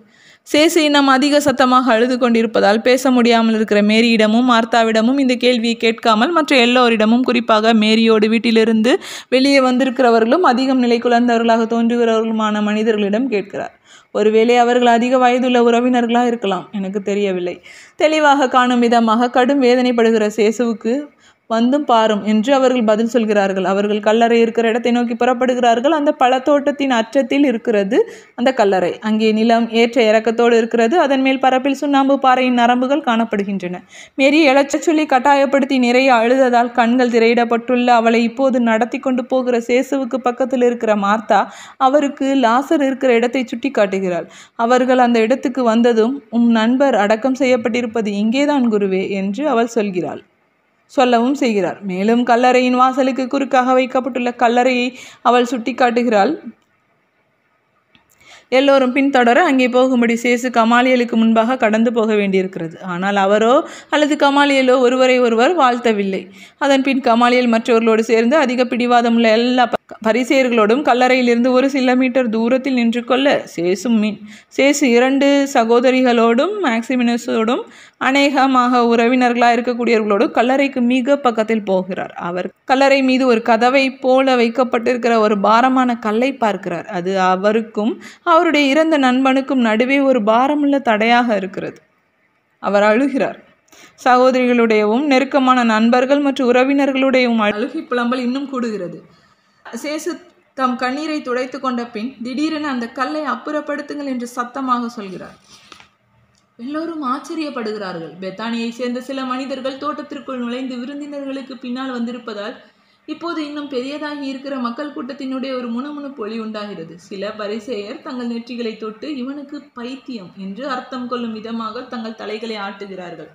சேசு இன்னும் அதிக சத்தமாக அழுது கொண்டிருப்பதால் பேச முடியாமல் இருக்கிற மேரியிடமும் மார்த்தாவிடமும் இந்த கேள்வியை கேட்காமல் மற்ற எல்லோரிடமும், குறிப்பாக மேரியோடு வீட்டிலிருந்து வெளியே வந்திருக்கிறவர்களும் அதிகம் நிலை குலர்ந்தவர்களாக தோன்றுகிறவர்களுமான மனிதர்களிடம் கேட்கிறார். ஒருவேளை அவர்கள் அதிக வயதுள்ள உறவினர்களாக இருக்கலாம், எனக்கு தெரியவில்லை. தெளிவாக காணும் விதமாக கடும் வேதனைப்படுகிற சேசுவுக்கு வந்தும் பாரும் என்று அவர்கள் பதில் சொல்கிறார்கள். அவர்கள் கல்லறை இருக்கிற இடத்தை நோக்கி புறப்படுகிறார்கள். அந்த பழத்தோட்டத்தின் அச்சத்தில் இருக்கிறது அந்த கல்லறை. அங்கே நிலம் ஏற்ற இறக்கத்தோடு இருக்கிறது. அதன் மேல் பரப்பில் சுண்ணாம்பு பாறையின் நரம்புகள் காணப்படுகின்றன. மேரி எழச்ச சொல்லி கட்டாயப்படுத்தி நிறைய அழுததால் கண்கள் திரையிடப்பட்டுள்ள அவளை இப்போது நடத்தி கொண்டு போகிற சேசுவுக்கு பக்கத்தில் இருக்கிற மார்த்தா அவருக்கு லாசர் இருக்கிற இடத்தை சுட்டி காட்டுகிறாள். அவர்கள் அந்த இடத்துக்கு வந்ததும், உம் நண்பர் அடக்கம் செய்யப்பட்டிருப்பது இங்கேதான் குருவே என்று அவள் சொல்லவும் செய்கிறார். மேலும் கல்லறையின் வாசலுக்கு குறுக்காக வைக்கப்பட்டுள்ள கல்லறையை அவள் சுட்டி காட்டுகிறாள். எல்லோரும் பின்தொடர அங்கே போகும்படி சேசு கமாலியலுக்கு முன்பாக கடந்து போக வேண்டியிருக்கிறது. ஆனால் அவரோ அல்லது கமாலியலோ ஒருவரை ஒருவர் வாழ்த்தவில்லை. அதன் பின் கமாலியல் மற்றவர்களோடு சேர்ந்து அதிக பிடிவாதமுள்ள எல்லா பரிசேயர்களோடும் கல்லறையிலிருந்து ஒரு சில மீட்டர் தூரத்தில் நின்று கொள்ள சேசு 2 சகோதரிகளோடும் மேக்சிமினஸோடும் அநேகமாக உறவினர்களாக இருக்கக்கூடியவர்களோடும் கல்லறைக்கு மிக பக்கத்தில் போகிறார். அவர் கல்லறை மீது ஒரு கதவை போல வைக்கப்பட்டிருக்கிற ஒரு பாரமான கல்லை பார்க்கிறார். அது அவருக்கும் அவருடைய இறந்த நண்பனுக்கும் நடுவே ஒரு பாரமுள்ள தடையாக இருக்கிறது. அவர் அழுகிறார். சகோதரிகளுடையவும் நெருக்கமான நண்பர்கள் மற்றும் உறவினர்களுடையவும் அழுகை புலம்பல் இன்னும் கூடுகிறது. சேசு தம் கண்ணீரை துடைத்து கொண்ட பின் திடீரென அந்த கல்லை அப்புறப்படுத்துங்கள் என்று சத்தமாக சொல்கிறார். எல்லோரும் ஆச்சரியப்படுகிறார்கள். பெத்தானியை சேர்ந்த சில மனிதர்கள் தோட்டத்திற்குள் நுழைந்து விருந்தினர்களுக்கு பின்னால் வந்திருப்பதால் இப்போது இன்னும் பெரியதாகி இருக்கிற மக்கள் கூட்டத்தினுடைய ஒரு முணுமுணுப்பு ஒளி உண்டாகிறது. சில பரிசேயர் தங்கள் நெற்றிகளை தொட்டு இவனுக்கு பைத்தியம் என்று அர்த்தம் கொள்ளும் விதமாக தங்கள் தலைகளை ஆட்டுகிறார்கள்.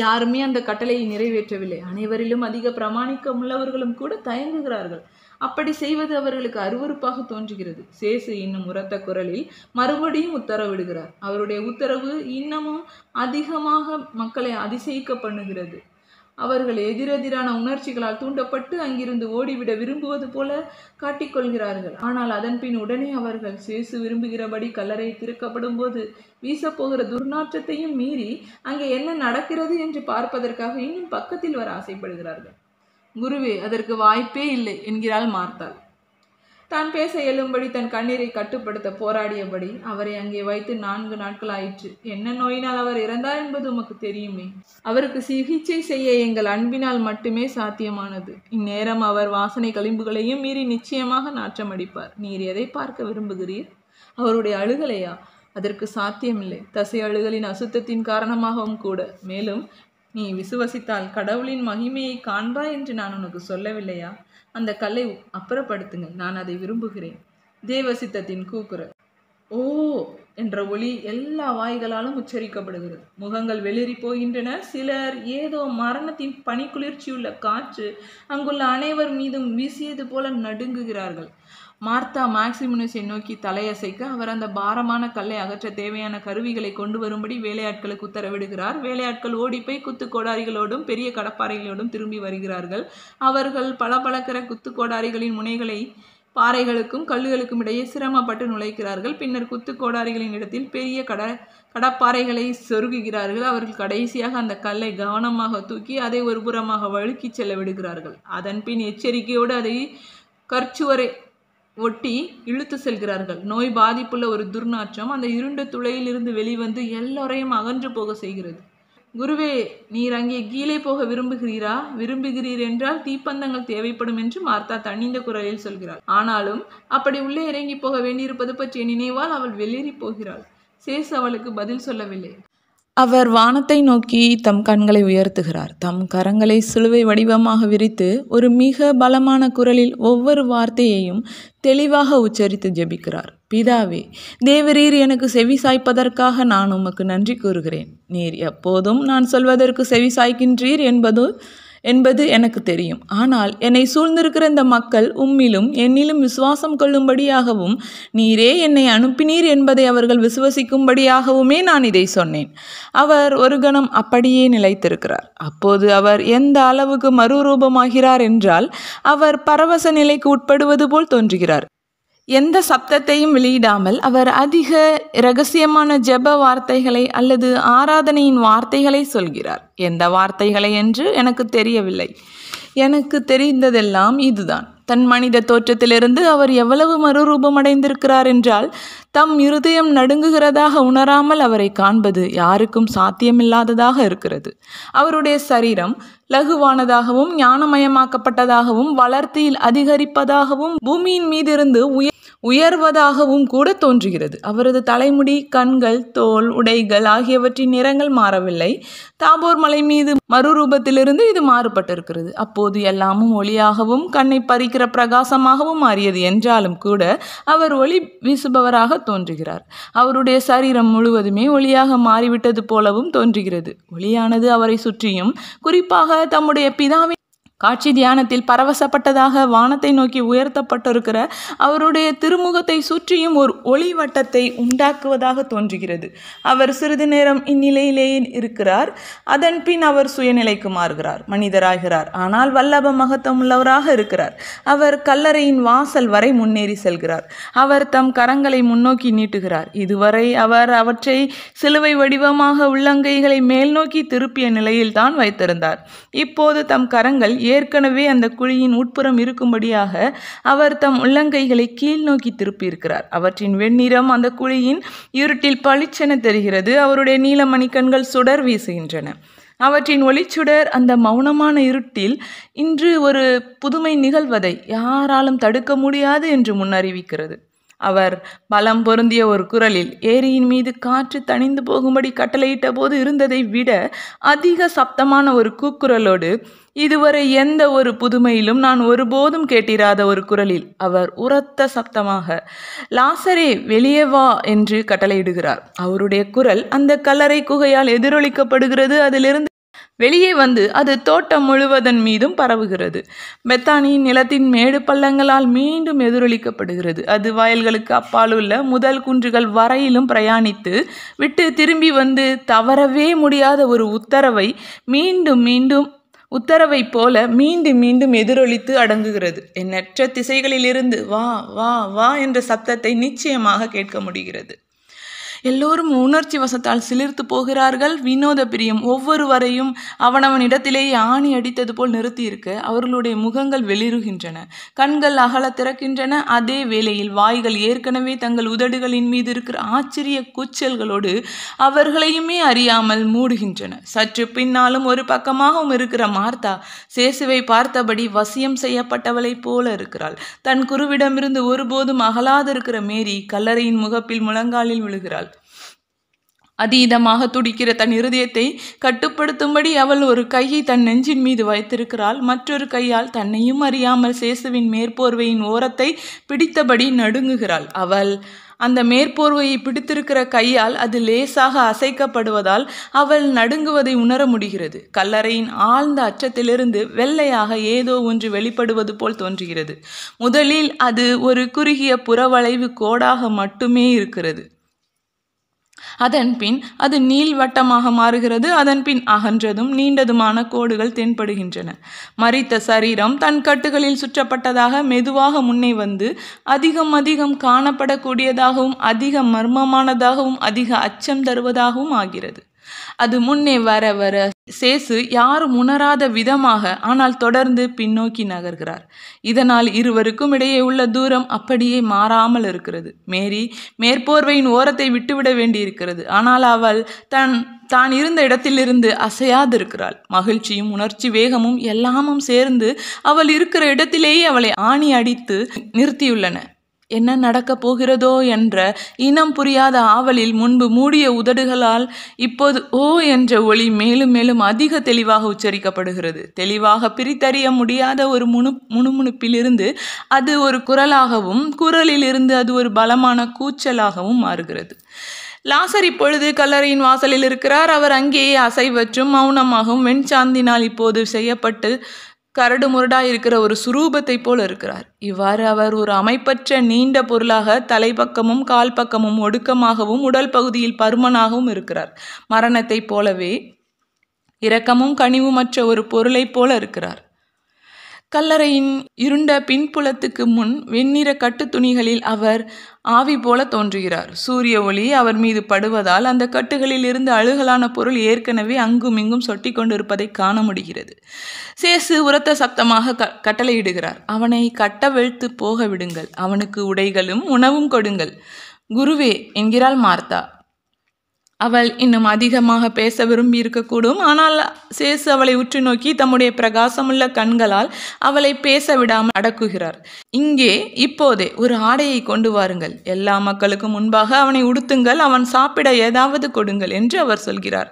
யாருமே அந்த கட்டளையை நிறைவேற்றவில்லை. அனைவரிலும் அதிக பிரமாணிக்கம் உள்ளவர்களும் கூட தயங்குகிறார்கள். அப்படி செய்வது அவர்களுக்கு அருவருப்பாக தோன்றுகிறது. சேசு இன்னும் உரத்த குரலில் மறுபடியும் உத்தரவிடுகிறார். அவருடைய உத்தரவு இன்னமும் அதிகமாக மக்களை அதிசயிக்க பண்ணுகிறது. அவர்கள் எதிரெதிரான உணர்ச்சிகளால் தூண்டப்பட்டு அங்கிருந்து ஓடிவிட விரும்புவது போல காட்டிக்கொள்கிறார்கள். ஆனால் அதன்பின் உடனே அவர்கள் சேசு விரும்புகிறபடி கல்லறை திறக்கப்படும் போது வீசப்போகிற துர்நாற்றத்தையும் மீறி அங்கே என்ன நடக்கிறது என்று பார்ப்பதற்காக இன்னும் பக்கத்தில் வர ஆசைப்படுகிறார்கள். குருவே, அதற்கு வாய்ப்பே இல்லை என்கிறாள் மார்த்தாள். தான் பேச எழும்படி தன் கண்ணீரை கட்டுப்படுத்த போராடியபடி, அவரை அங்கே வைத்து 4 நாட்கள் ஆயிற்று. என்ன நோயினால் அவர் இறந்தார் என்பது உமக்கு தெரியுமே. அவருக்கு சிகிச்சை செய்ய எங்கள் அன்பினால் மட்டுமே சாத்தியமானது. இந்நேரம் அவர் வாசனை களிம்புகளையும் மீறி நிச்சயமாக நாற்றம் அடிப்பார். நீர் எதை பார்க்க விரும்புகிறீர்? அவருடைய அழுகலையா? அதற்கு சாத்தியமில்லை. தசை அழுகலின் அசுத்தத்தின் காரணமாகவும் கூட. மேலும் நீ விசுவசித்தால் கடவுளின் மகிமையை காண்பாய் என்று நான் உனக்கு சொல்லவில்லையா? அந்த கல்லை அப்புறப்படுத்துங்கள், நான் அதை விரும்புகிறேன். தேவசித்தத்தின் கூக்குரல் ஓ என்ற ஒளி எல்லா வாய்களாலும் உச்சரிக்கப்படுகிறது. முகங்கள் வெளிரி போகின்றன. சிலர் ஏதோ மரணத்தின் பனிக்குளிர்ச்சியுள்ள காற்று அங்குள்ள அனைவர் மீதும் வீசியது போல நடுங்குகிறார்கள். மார்த்தா மேக்சிமினுஸை நோக்கி தலையசைக்க அவர் அந்த பாரமான கல்லை அகற்ற தேவையான கருவிகளை கொண்டு வரும்படி வேலையாட்களுக்கு உத்தரவிடுகிறார். வேலையாட்கள் ஓடிப்போய் குத்துக்கோடாரிகளோடும் பெரிய கடப்பாறைகளோடும் திரும்பி வருகிறார்கள். அவர்கள் பளபளக்கிற குத்துக்கோடாரிகளின் முனைகளை பாறைகளுக்கும் கல்லுகளுக்கும் இடையே சிரமப்பட்டு நுழைக்கிறார்கள். பின்னர் குத்துக்கோடாரிகளின் இடத்தில் பெரிய கடப்பாறைகளை சொருகுகிறார்கள். அவர்கள் கடைசியாக அந்த கல்லை கவனமாக தூக்கி அதை ஒரு புறமாக வழுக்கி செல்ல விடுகிறார்கள். அதன் பின் எச்சரிக்கையோடு அதை கற்சுவரை ஒட்டி இழுத்து செல்கிறார்கள். நோய் பாதிப்புள்ள ஒரு துர்நாற்றம் அந்த இருண்ட துளையிலிருந்து வெளிவந்து எல்லோரையும் அகன்று போக செய்கிறது. குருவே, நீர் அங்கே கீழே போக விரும்புகிறீர் என்றால் தீப்பந்தங்கள் தேவைப்படும் என்று மார்த்தா தணிந்த குரலில் சொல்கிறாள். ஆனாலும் அப்படி உள்ளே இறங்கி போக வேண்டியிருப்பது பற்றிய நினைவால் அவள் வெளியேறி போகிறாள். சேசு அவளுக்கு பதில் சொல்லவில்லை. அவர் வானத்தை நோக்கி தம் கண்களை உயர்த்துகிறார். தம் கரங்களை சிலுவை வடிவமாக விரித்து ஒரு மிக பலமான குரலில் ஒவ்வொரு வார்த்தையையும் தெளிவாக உச்சரித்து ஜெபிக்கிறார். பிதாவே, தேவரீர் எனக்கு செவி சாய்ப்பதற்காக நான் உமக்கு நன்றி கூறுகிறேன். நீர் எப்போதும் நான் சொல்வதற்கு செவி சாய்க்கின்றீர் என்பது எனக்கு தெரியும். ஆனால் என்னை சூழ்ந்திருக்கிற இந்த மக்கள் உம்மிலும் என்னிலும் விசுவாசம் கொள்ளும்படியாகவும் நீரே என்னை அனுப்பினீர் என்பதை அவர்கள் விசுவசிக்கும்படியாகவுமே நான் இதை சொன்னேன். அவர் ஒரு கணம் அப்படியே நிலைத்திருக்கிறார். அப்போது அவர் எந்த அளவுக்கு மறுரூபமாகிறார் என்றால் அவர் பரவச நிலைக்கு உட்படுவது போல் தோன்றுகிறார். எந்த சப்தத்தையும் வெளியிடாமல் அவர் அதிக இரகசியமான ஜெப வார்த்தைகளை அல்லது ஆராதனையின் வார்த்தைகளை சொல்கிறார். எந்த வார்த்தைகளை என்று எனக்கு தெரியவில்லை. எனக்கு தெரிந்ததெல்லாம் இதுதான். தன் மனித தோற்றத்திலிருந்து அவர் எவ்வளவு மறுரூபம் அடைந்திருக்கிறார் என்றால் தம் இருதயம் நடுங்குகிறதாக உணராமல் அவரை காண்பது யாருக்கும் சாத்தியமில்லாததாக இருக்கிறது. அவருடைய சரீரம் லகுவானதாகவும் ஞானமயமாக்கப்பட்டதாகவும் வளர்த்தியில் அதிகரிப்பதாகவும் பூமியின் மீதிருந்து உயர்வதாகவும் கூட தோன்றுகிறது. அவரது தலைமுடி, கண்கள், தோல், உடைகள் ஆகியவற்றின் நிறங்கள் மாறவில்லை. தாபோர் மலை மீது மறுரூபத்திலிருந்து இது மாறுபட்டிருக்கிறது. அப்போது எல்லாமும் ஒளியாகவும் கண்ணை பறிக்கிற பிரகாசமாகவும் மாறியது என்றாலும் கூட அவர் ஒளி வீசுபவராக தோன்றுகிறார். அவருடைய சரீரம் முழுவதுமே ஒளியாக மாறிவிட்டது போலவும் தோன்றுகிறது. ஒளியானது அவரை சுற்றியும், குறிப்பாக தம்முடைய பிதாவின் காட்சி தியானத்தில் பரவசப்பட்டதாக வானத்தை நோக்கி உயர்த்தப்பட்டிருக்கிற அவருடைய திருமுகத்தை சுற்றியும் ஒரு ஒளி வட்டத்தை உண்டாக்குவதாக தோன்றுகிறது. அவர் சிறிது நேரம் இந்நிலையிலேயே இருக்கிறார். அதன் பின் அவர் சுயநிலைக்கு மாறுகிறார், மனிதராகிறார். ஆனால் வல்லப மகத்துவம் உள்ளவராக இருக்கிறார். அவர் கல்லறையின் வாசல் வரை முன்னேறி செல்கிறார். அவர் தம் கரங்களை முன்னோக்கி நீட்டுகிறார். இதுவரை அவர் அவற்றை சிலுவை வடிவமாக உள்ளங்கைகளை மேல் நோக்கி திருப்பிய நிலையில் தான் வைத்திருந்தார். இப்போது தம் கரங்கள் ஏற்கனவே அந்த குழியின் உட்புறம் இருக்கும்படியாக அவர் தம் உள்ளங்கைகளை கீழ் நோக்கி திருப்பியிருக்கிறார். அவற்றின் வெண்ணிறம் அந்த குழியின் இருட்டில் பளிச்சென தெரிகிறது. அவருடைய நீலமணிக்கண்கள் சுடர் வீசுகின்றன. அவற்றின் ஒளிச்சுடர் அந்த மௌனமான இருட்டில் இன்று ஒரு புதுமை நிகழ்வதை யாராலும் தடுக்க முடியாது என்று முன்னறிவிக்கிறது. அவர் பலம் பொருந்திய ஒரு குரலில் ஏரியின் மீது காற்று தணிந்து போகும்படி கட்டளையிட்ட போது இருந்ததை விட அதிக சப்தமான ஒரு கூக்குரலோடு, இதுவரை எந்த ஒரு புதுமையிலும் நான் ஒருபோதும் கேட்டிராத ஒரு குரலில் அவர் உரத்த சப்தமாக லாசரே வெளியே வா என்று கட்டளையிடுகிறார். அவருடைய குரல் அந்த கல்லறை குகையால் எதிரொலிக்கப்படுகிறது. அதிலிருந்து வெளியே வந்து அது தோட்டம் முழுவதன் மீதும் பரவுகிறது. பெத்தானியின் நிலத்தின் மேடு பள்ளங்களால் மீண்டும் எதிரொலிக்கப்படுகிறது. அது வயல்களுக்கு அப்பால் உள்ள முதல் குன்றுகள் வரையிலும் பிரயாணித்து விட்டு திரும்பி வந்து தவறவே முடியாத ஒரு உத்தரவை போல மீண்டும் மீண்டும் எதிரொலித்து அடங்குகிறது. எண்ணற்ற திசைகளிலிருந்து வா வா வா என்ற சத்தத்தை நிச்சயமாக கேட்க முடிகிறது. எல்லோரும் உணர்ச்சி வசத்தால் சிலிர்த்து போகிறார்கள். வினோத பிரியம் ஒவ்வொருவரையும் அவனவன் இடத்திலேயே ஆணி அடித்தது போல் நிறுத்தியிருக்க அவர்களுடைய முகங்கள் வெளிருகின்றன, கண்கள் அகல திறக்கின்றன. அதே வேளையில் வாய்கள் ஏற்கனவே தங்கள் உதடுகளின் மீது இருக்கிற ஆச்சரிய கூச்சல்களோடு அவர்களையுமே அறியாமல் மூடுகின்றன. சற்று பின்னாலும் ஒரு பக்கமாகவும் இருக்கிற மார்த்தா சேசுவை பார்த்தபடி வசியம் செய்யப்பட்டவளைப் போல இருக்கிறாள். தன் குருவிடமிருந்து ஒருபோதும் அகலாதிருக்கிற மேரி கல்லறையின் முகப்பில் முழங்காலில் விழுகிறாள். அதீதமாக துடிக்கிற தன் இருதயத்தை கட்டுப்படுத்தும்படி அவள் ஒரு கையை தன் நெஞ்சின் மீது வைத்திருக்கிறாள். மற்றொரு கையால் தன்னையும் அறியாமல் சேசுவின் மேற்போர்வையின் ஓரத்தை பிடித்தபடி நடுங்குகிறாள். அவள் அந்த மேற்போர்வையை பிடித்திருக்கிற கையால் அது லேசாக அசைக்கப்படுவதால் அவள் நடுங்குவதை உணர முடிகிறது. கல்லறையின் ஆழ்ந்த அச்சத்திலிருந்து வெள்ளையாக ஏதோ ஒன்று வெளிப்படுவது போல் தோன்றுகிறது. முதலில் அது ஒரு குறுகிய புறவளைவு கோடாக மட்டுமே இருக்கிறது. அதன் பின் அது நீள்வட்டமாக மாறுகிறது. அதன் பின் அகன்றதும் நீண்டதுமான கோடுகள் தென்படுகின்றன. மரித்த சரீரம் தன் கட்டுகளில் சுற்றப்பட்டதாக மெதுவாக முன்னே வந்து அதிகம் காணப்படக்கூடியதாகவும் அதிக மர்மமானதாகவும் அதிக அச்சம் தருவதாகவும் ஆகிறது. அது முன்னே வர வர சேசு யாரும் உணராத விதமாக ஆனால் தொடர்ந்து பின்னோக்கி நகர்கிறார். இதனால் இருவருக்கும் இடையே உள்ள தூரம் அப்படியே மாறாமல் இருக்கிறது. மேரி மேற்போர்வையின் ஓரத்தை விட்டுவிட வேண்டியிருக்கிறது. ஆனால் அவள் தான் இருந்த இடத்திலிருந்து அசையாதிருக்கிறாள். மகிழ்ச்சியும் உணர்ச்சி வேகமும் எல்லாமும் சேர்ந்து அவள் இருக்கிற இடத்திலேயே அவளை ஆணி அடித்து நிறுத்தியுள்ளன. என்ன நடக்கப் போகிறதோ என்ற இனம் புரியாத ஆவலில் முன்பு மூடிய உதடுகளால் இப்போது ஓ என்ற ஒளி மேலும் மேலும் அதிக தெளிவாக உச்சரிக்கப்படுகிறது. தெளிவாக பிரித்தறிய முடியாத ஒரு முணுமுணுப்பிலிருந்து அது ஒரு குரலாகவும், குரலிலிருந்து அது ஒரு பலமான கூச்சலாகவும் மாறுகிறது. லாசர் இப்பொழுது கல்லறையின் வாசலில் இருக்கிறார். அவர் அங்கேயே அசைவற்றும் மௌனமாகவும் வெண்சாந்தினால் இப்போது செய்யப்பட்டு கரடு முரடாயிருக்கிற ஒரு சுரூபத்தை போல இருக்கிறார். இவ்வாறு அவர் ஒரு அமைப்பற்ற நீண்ட பொருளாக தலைப்பக்கமும் கால் பக்கமும் ஒடுக்கமாகவும் உடல் பகுதியில் பருமனாகவும் இருக்கிறார். மரணத்தைப் போலவே இரக்கமும் கனிவுமற்ற ஒரு பொருளைப் போல இருக்கிறார். கல்லறையின் இருண்ட பின்புலத்துக்கு முன் வெண்ணிற கட்டு துணிகளில் அவர் ஆவி போல தோன்றுகிறார். சூரிய ஒளி அவர் மீது படுவதால் அந்த கட்டுகளில் இருந்து அழுகலான பொருள் ஏற்கனவே அங்கும் இங்கும் சொட்டி கொண்டிருப்பதை காண முடிகிறது. சேசு உரத்த சப்தமாக கட்டளையிடுகிறார். அவனை கட்டவிழ்த்து போக விடுங்கள். அவனுக்கு உடைகளும் உணவும் கொடுங்கள். குருவே என்கிறாள் மார்த்தா. அவள் இன்னும் அதிகமாக பேச விரும்பி இருக்கக்கூடும். ஆனால் சேசு அவளை உற்று நோக்கி தம்முடைய பிரகாசமுள்ள கண்களால் அவளை பேச விடாமல் அடக்குகிறார். இங்கே இப்போதே ஒரு ஆடையை கொண்டு வாருங்கள். எல்லா மக்களுக்கும் முன்பாக அவனை உடுத்துங்கள். அவன் சாப்பிட ஏதாவது கொடுங்கள் என்று அவர் சொல்கிறார்.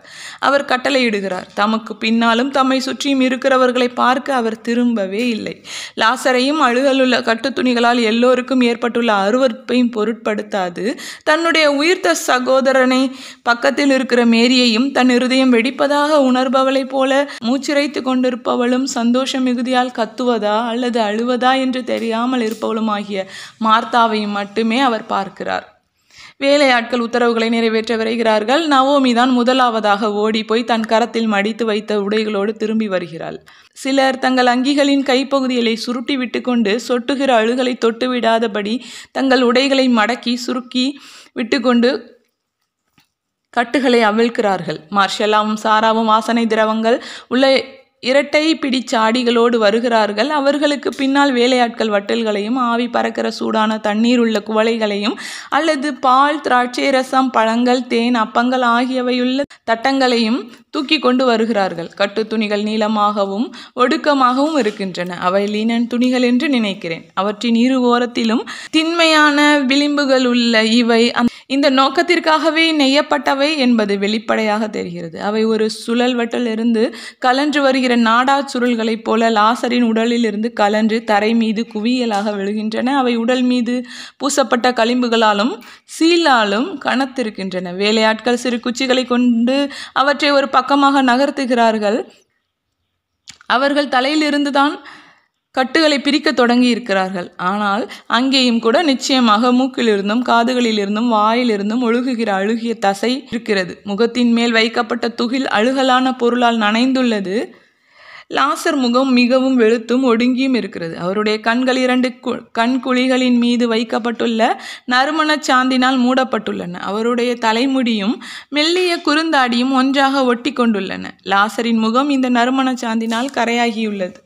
அவர் கட்டளையிடுகிறார். தமக்கு பின்னாலும் தம்மை சுற்றியும் இருக்கிறவர்களை பார்க்க அவர் திரும்பவே இல்லை. லாசரையும் அழுகலுள்ள கட்டு துணிகளால் எல்லோருக்கும் ஏற்பட்டுள்ள அருவருப்பையும் பொருட்படுத்தாது தன்னுடைய உயிர்த்த சகோதரனை பக்கத்தில் இருக்கிற மேரியையும் தன் இருதயம் வெடிப்பதாக உணர்பவளைப் போல மூச்சிறைத்து கொண்டிருப்பவளும் சந்தோஷ மிகுதியால் கத்துவதா அல்லது அழுவதா என்று தெரியாமல் இருப்பவளும் ஆகிய மார்த்தாவையும் மட்டுமே அவர் பார்க்கிறார். வேலையாட்கள் உத்தரவுகளை நிறைவேற்ற விரைகிறார்கள். நவோமி தான் முதலாவதாக ஓடி போய் தன் கரத்தில் மடித்து வைத்த உடைகளோடு திரும்பி வருகிறாள். சிலர் தங்கள் அங்கிகளின் கைப்பகுதிகளை சுருட்டி விட்டு கொண்டு சொட்டுகிற அழுகலை தொட்டு விடாதபடி தங்கள் உடைகளை மடக்கி சுருக்கி விட்டுக்கொண்டு கட்டுகளை அவிழ்க்கிறார்கள். மார்ஷெல்லாவும் சாராவும் வாசனை திரவங்கள் உள்ள இரட்டை பிடிச்சாடிகளோடு வருகிறார்கள். அவர்களுக்கு பின்னால் வேலையாட்கள் வட்டல்களையும் ஆவி பறக்கிற சூடான தண்ணீர் உள்ள குவளைகளையும் அல்லது பால், திராட்சை ரசம், பழங்கள், தேன், அப்பங்கள் ஆகியவையுள்ள தட்டங்களையும் தூக்கி கொண்டு வருகிறார்கள். கட்டு துணிகள் நீளமாகவும் ஒடுக்கமாகவும் இருக்கின்றன. அவை லீனன் துணிகள் என்று நினைக்கிறேன். அவற்றின் இரு ஓரத்திலும் திண்மையான விளிம்புகள் உள்ள இவை இந்த நோக்கத்திற்காகவே நெய்யப்பட்டவை என்பது வெளிப்படையாக தெரிகிறது. அவை ஒரு சுழல் வட்டிலிருந்து கலன்று வருகிற நாடா சுருள்களைப் போல லாசரின் உடலில் இருந்து கலன்று தரை மீது குவியலாக விழுகின்றன. அவை உடல் மீது பூசப்பட்ட களிம்புகளாலும் சீலாலும் கனத்திருக்கின்றன. வேலையாட்கள் சிறு குச்சிகளை கொண்டு அவற்றை ஒரு பக்கமாக நகர்த்துகிறார்கள். அவர்கள் தலையிலிருந்து தான் கட்டுகளை பிரிக்க தொடங்கி இருக்கிறார்கள். ஆனால் அங்கேயும் கூட நிச்சயமாக மூக்கிலிருந்தும் காதுகளிலிருந்தும் வாயிலிருந்தும் ஒழுகுகிற அழுகிய தசை இருக்கிறது. முகத்தின் மேல் வைக்கப்பட்ட துகில் அழுகலான பொருளால் நனைந்துள்ளது. லாசர் முகம் மிகவும் வெளுத்தும் ஒடுங்கியும் இருக்கிறது. அவருடைய கண்கள் 2 கண்குழிகளின் மீது வைக்கப்பட்டுள்ள நறுமண சாந்தினால் மூடப்பட்டுள்ளன. அவருடைய தலைமுடியும் மெல்லிய குறுந்தாடியும் ஒன்றாக ஒட்டி கொண்டுள்ளன. லாசரின் முகம் இந்த நறுமண சாந்தினால் கரையாகியுள்ளது.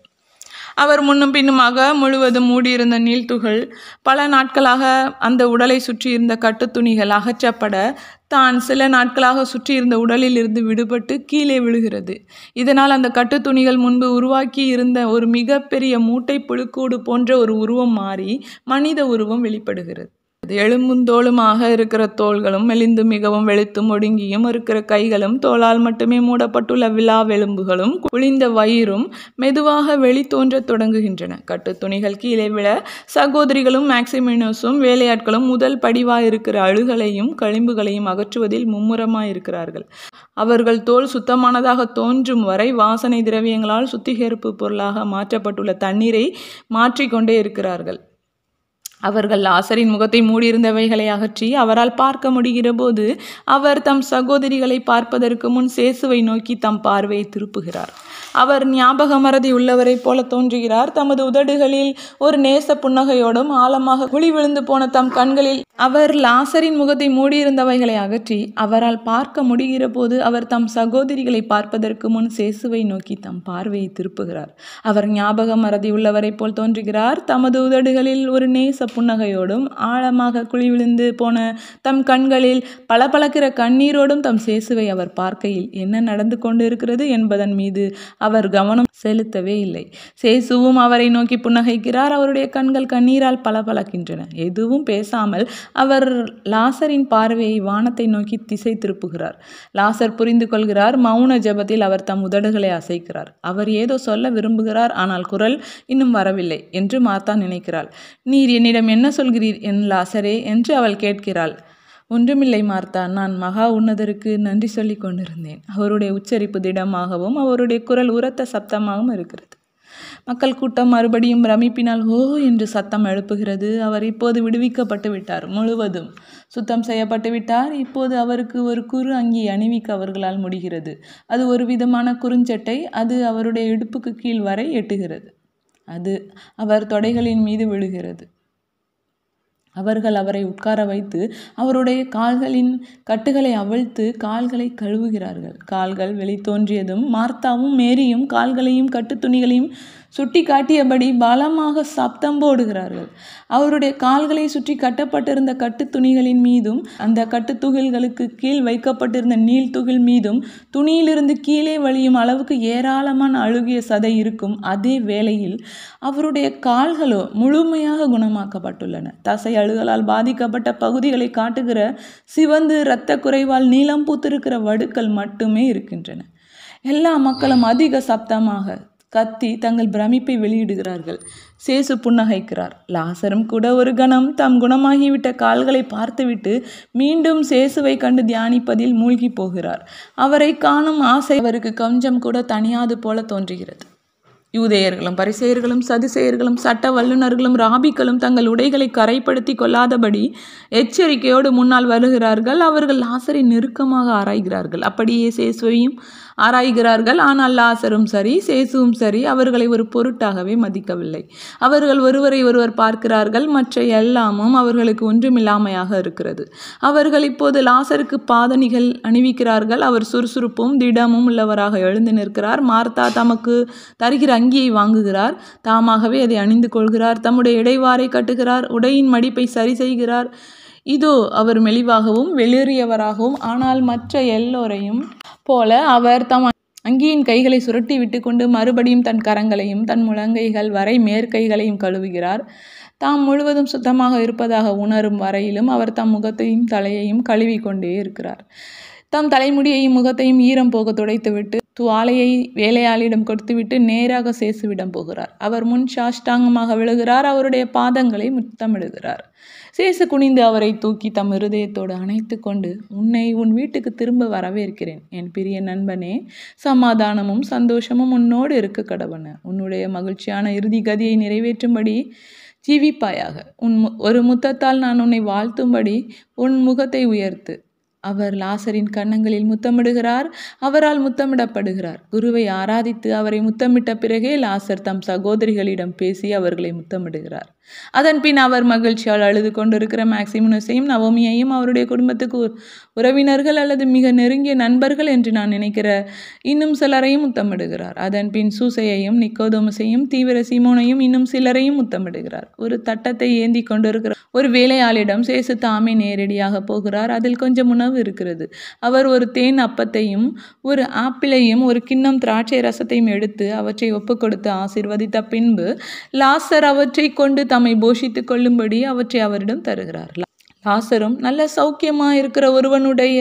அவர் முன்னும் பின்னுமாக முழுவதும் மூடியிருந்த நீள்துகள் பல நாட்களாக அந்த உடலை சுற்றியிருந்த கட்டுத்துணிகள் அகற்றப்பட தான் சில நாட்களாக சுற்றியிருந்த உடலில் இருந்து விடுபட்டு கீழே விழுகிறது. இதனால் அந்த கட்டுத்துணிகள் முன்பு உருவாக்கி இருந்த ஒரு மிகப்பெரிய மூட்டை புழுக்கூடு போன்ற ஒரு உருவம் மாறி மனித உருவம் வெளிப்படுகிறது. எலும்புந்தோளுமாக இருக்கிற தோள்களும் மெலிந்து மிகவும் வெளுத்தும் ஒடுங்கியும் இருக்கிற கைகளும் தோளால் மட்டுமே மூடப்பட்டுள்ள விழாவெலும்புகளும் குளிந்த வயிறும் மெதுவாக வெளி தோன்றத் தொடங்குகின்றன. கட்டு துணிகள் கீழே விழ சகோதரிகளும் மேக்சிமினோஸும் வேலையாட்களும் முதல் படிவாயிருக்கிற அழுகளையும் களிம்புகளையும் அகற்றுவதில் மும்முரமாயிருக்கிறார்கள். அவர்கள் தோல் சுத்தமானதாக தோன்றும் வரை வாசனை திரவியங்களால் சுத்திகரிப்பு பொருளாக மாற்றப்பட்டுள்ள தண்ணீரை மாற்றிக்கொண்டே இருக்கிறார்கள். அவர்கள் லாசரின் முகத்தை மூடியிருந்தவைகளை அகற்றி அவரால் பார்க்க முடிகிற போது அவர் தம் சகோதரிகளை பார்ப்பதற்கு முன் சேசுவை நோக்கி தம் பார்வையை திருப்புகிறார். அவர் ஞாபக மறதி உள்ளவரை போல தோன்றுகிறார். தமது உதடுகளில் ஒரு நேச புன்னகையோடும் ஆழமாக குழி விழுந்து போன தம் கண்களில் அவர் லாசரின் முகத்தை மூடியிருந்தவைகளை அகற்றி அவரால் பார்க்க முடிகிற போது அவர் தம் சகோதரிகளை பார்ப்பதற்கு முன் சேசுவை நோக்கி தம் பார்வையை திருப்புகிறார். அவர் ஞாபக மறதி உள்ளவரை போல் தோன்றுகிறார். தமது உதடுகளில் ஒரு நேச புன்னகையோடும் ஆழமாக குழி விழுந்து போன தம் கண்களில் பளபளக்கிற கண்ணீரோடும் தம் சேசுவை அவர் பார்க்கையில் என்ன நடந்து கொண்டு இருக்கிறது என்பதன் மீது அவர் கவனம் செலுத்தவே இல்லை. சேசுவும் அவரை நோக்கி புன்னகைக்கிறார். அவருடைய கண்கள் கண்ணீரால் பளபளக்கின்றன. எதுவும் பேசாமல் அவர் லாசரின் பார்வையை வானத்தை நோக்கி திசை திருப்புகிறார். லாசர் புரிந்து கொள்கிறார். மௌன ஜபத்தில் அவர் தம் உதடுகளை அசைக்கிறார். அவர் ஏதோ சொல்ல விரும்புகிறார், ஆனால் குரல் இன்னும் வரவில்லை என்று மார்த்தா நினைக்கிறாள். நீர் என்னிடம் என்ன சொல்கிறீர் என் லாசரே என்று அவள் கேட்கிறாள். ஒன்றுமில்லை மார்த்தா, நான் மகா உன்னதருக்கு நன்றி சொல்லி கொண்டிருந்தேன். அவருடைய உச்சரிப்பு திடமாகவும் அவருடைய குரல் உரத்த சப்தமாகவும் இருக்கிறது. மக்கள் கூட்டம் மறுபடியும் பிரமிப்பினால் ஓ என்று சத்தம் எழுப்புகிறது. அவர் இப்போது விடுவிக்கப்பட்டு விட்டார், முழுவதும் சுத்தம் செய்யப்பட்டு விட்டார். இப்போது அவருக்கு ஒரு குறு அங்கி அணிவிக்க அவர்களால் முடிகிறது. அது ஒரு விதமான குறுஞ்சட்டை. அது அவருடைய இடுப்புக்கு கீழ் வரை எட்டுகிறது. அது அவர் தொடைகளின் மீது விழுகிறது. அவர்கள் அவரை உட்கார வைத்து அவருடைய கால்களின் கட்டுகளை அவிழ்த்து கால்களை கழுவுகிறார்கள். கால்கள் வெளி தோன்றியதும் மார்த்தாவும் மேரியும் கால்களையும் கட்டு துணிகளையும் சுட்டி காட்டியபடி பலமாக சப்தம் போடுகிறார்கள். அவருடைய கால்களை சுற்றி கட்டப்பட்டிருந்த கட்டு துணிகளின் மீதும் அந்த கட்டு துகில்களுக்கு கீழ் வைக்கப்பட்டிருந்த நீள் துகில் மீதும் துணியிலிருந்து கீழே வழியும் அளவுக்கு ஏராளமான அழுகிய சதை இருக்கும். அதே வேளையில் அவருடைய கால்களோ முழுமையாக குணமாக்கப்பட்டுள்ளன. தசை அழுகலால் பாதிக்கப்பட்ட பகுதிகளை காட்டுகிற சிவந்து இரத்த குறைவால் நீளம் பூத்திருக்கிற வடுக்கள் மட்டுமே இருக்கின்றன. எல்லா மக்களும் அதிக சப்தமாக கத்தி தங்கள் பிரமிப்பை வெளியிடுகிறார்கள். சேசு புன்னகைக்கிறார். லாசரும் கூட ஒரு கணம் தம் குணமாகிவிட்ட கால்களை பார்த்துவிட்டு மீண்டும் சேசுவை கண்டு தியானிப்பதில் மூழ்கி போகிறார். அவரை காணும் ஆசை அவருக்கு கொஞ்சம் கூட தனியாது போல தோன்றுகிறது. யூதேயர்களும் பரிசேயர்களும் சதுசேயர்களும் சட்ட வல்லுநர்களும் ராபிக்களும் தங்கள் உடைகளை கரைப்படுத்தி கொள்ளாதபடி எச்சரிக்கையோடு முன்னால் வருகிறார்கள். அவர்கள் லாசரை நெருக்கமாக ஆராய்கிறார்கள். அப்படியே சேசுவையும் ஆராய்கிறார்கள். ஆனால் லாசரும் சரி சேசுவும் சரி அவர்களை ஒரு பொருட்டாகவே மதிக்கவில்லை. அவர்கள் ஒருவரை ஒருவர் பார்க்கிறார்கள். மற்ற எல்லாமும் அவர்களுக்கு ஒன்றுமில்லாமையாக இருக்கிறது. அவர்கள் இப்போது லாசருக்கு பாதணிகள் அணிவிக்கிறார்கள். அவர் சுறுசுறுப்பும் திடமும் உள்ளவராக எழுந்து நிற்கிறார். மார்த்தா தமக்கு தருகிற அங்கியை வாங்குகிறார். தாமாகவே அதை அணிந்து கொள்கிறார். தம்முடைய இடைவாரை கட்டுகிறார். உடையின் மடிப்பை சரி செய்கிறார். இதோ அவர் மெலிவாகவும் வெளியேறியவராகவும் ஆனால் மற்ற எல்லோரையும் போல அவர் தம் அங்கியின் கைகளை சுருட்டி விட்டு கொண்டு மறுபடியும் தன் கரங்களையும் தன் முழங்கைகள் வரை மேற்கைகளையும் கழுவுகிறார். தாம் முழுவதும் சுத்தமாக இருப்பதாக உணரும் வரையிலும் அவர் தம் முகத்தையும் தலையையும் கழுவி கொண்டே இருக்கிறார். தம் தலைமுடியையும் முகத்தையும் ஈரம் போக துடைத்துவிட்டு துவாலையை வேலையாளிடம் கொடுத்துவிட்டு நேராக சேசுவிடம் போகிறார். அவர் முன் சாஷ்டாங்கமாக விழுகிறார். அவருடைய பாதங்களை முத்தமிடுகிறார். சேசு குனிந்து அவரை தூக்கி தம் இருதயத்தோடு அணைத்து கொண்டு, உன்னை உன் வீட்டுக்கு திரும்ப வரவேற்கிறேன் என் பிரிய நண்பனே. சமாதானமும் சந்தோஷமும் உன்னோடு இருக்க கடவன. உன்னுடைய மகிழ்ச்சியான இறுதி கதியை நிறைவேற்றும்படி ஜீவிப்பாயாக. ஒரு முத்தத்தால் நான் உன்னை வாழ்த்தும்படி உன் முகத்தை உயர்த்து. அவர் லாசரின் கன்னங்களில் முத்தமிடுகிறார். அவரால் முத்தமிடப்படுகிறார். குருவை ஆராதித்து அவரை முத்தமிட்ட பிறகே லாசர் தம் சகோதரிகளிடம் பேசி அவர்களை முத்தமிடுகிறார். அதன் பின் அவர் மகிழ்ச்சியால் அழுது கொண்டிருக்கிற மேக்சிமுனஸையும் நவோமியையும் அவருடைய குடும்பத்துக்கு உறவினர்கள் அல்லது மிக நெருங்கிய நண்பர்கள் என்று நான் நினைக்கிற இன்னும் சிலரையும் முத்தமிடுகிறார். அதன் பின் சூசையையும் நிக்கோதோமஸையும் தீவிர சீமோனையும் இன்னும் சிலரையும் முத்தமிடுகிறார். ஒரு தட்டத்தை ஏந்தி கொண்டிருக்கிற ஒரு வேலையாளிடம் சேசு தாமே நேரடியாக போகிறார். அதில் கொஞ்சம் உணவு இருக்கிறது. அவர் ஒரு தேன் அப்பத்தையும் ஒரு ஆப்பிளையும் ஒரு கிண்ணம் திராட்சை ரசத்தையும் எடுத்து அவற்றை ஒப்பு கொடுத்து ஆசீர்வதித்த பின்பு லாசர் அவற்றை கொண்டு தம்மை போஷித்துக் கொள்ளும்படி அவற்றை அவரிடம் தருகிறார். லாசரும் நல்ல சௌக்கியமாயிருக்கிற ஒருவனுடைய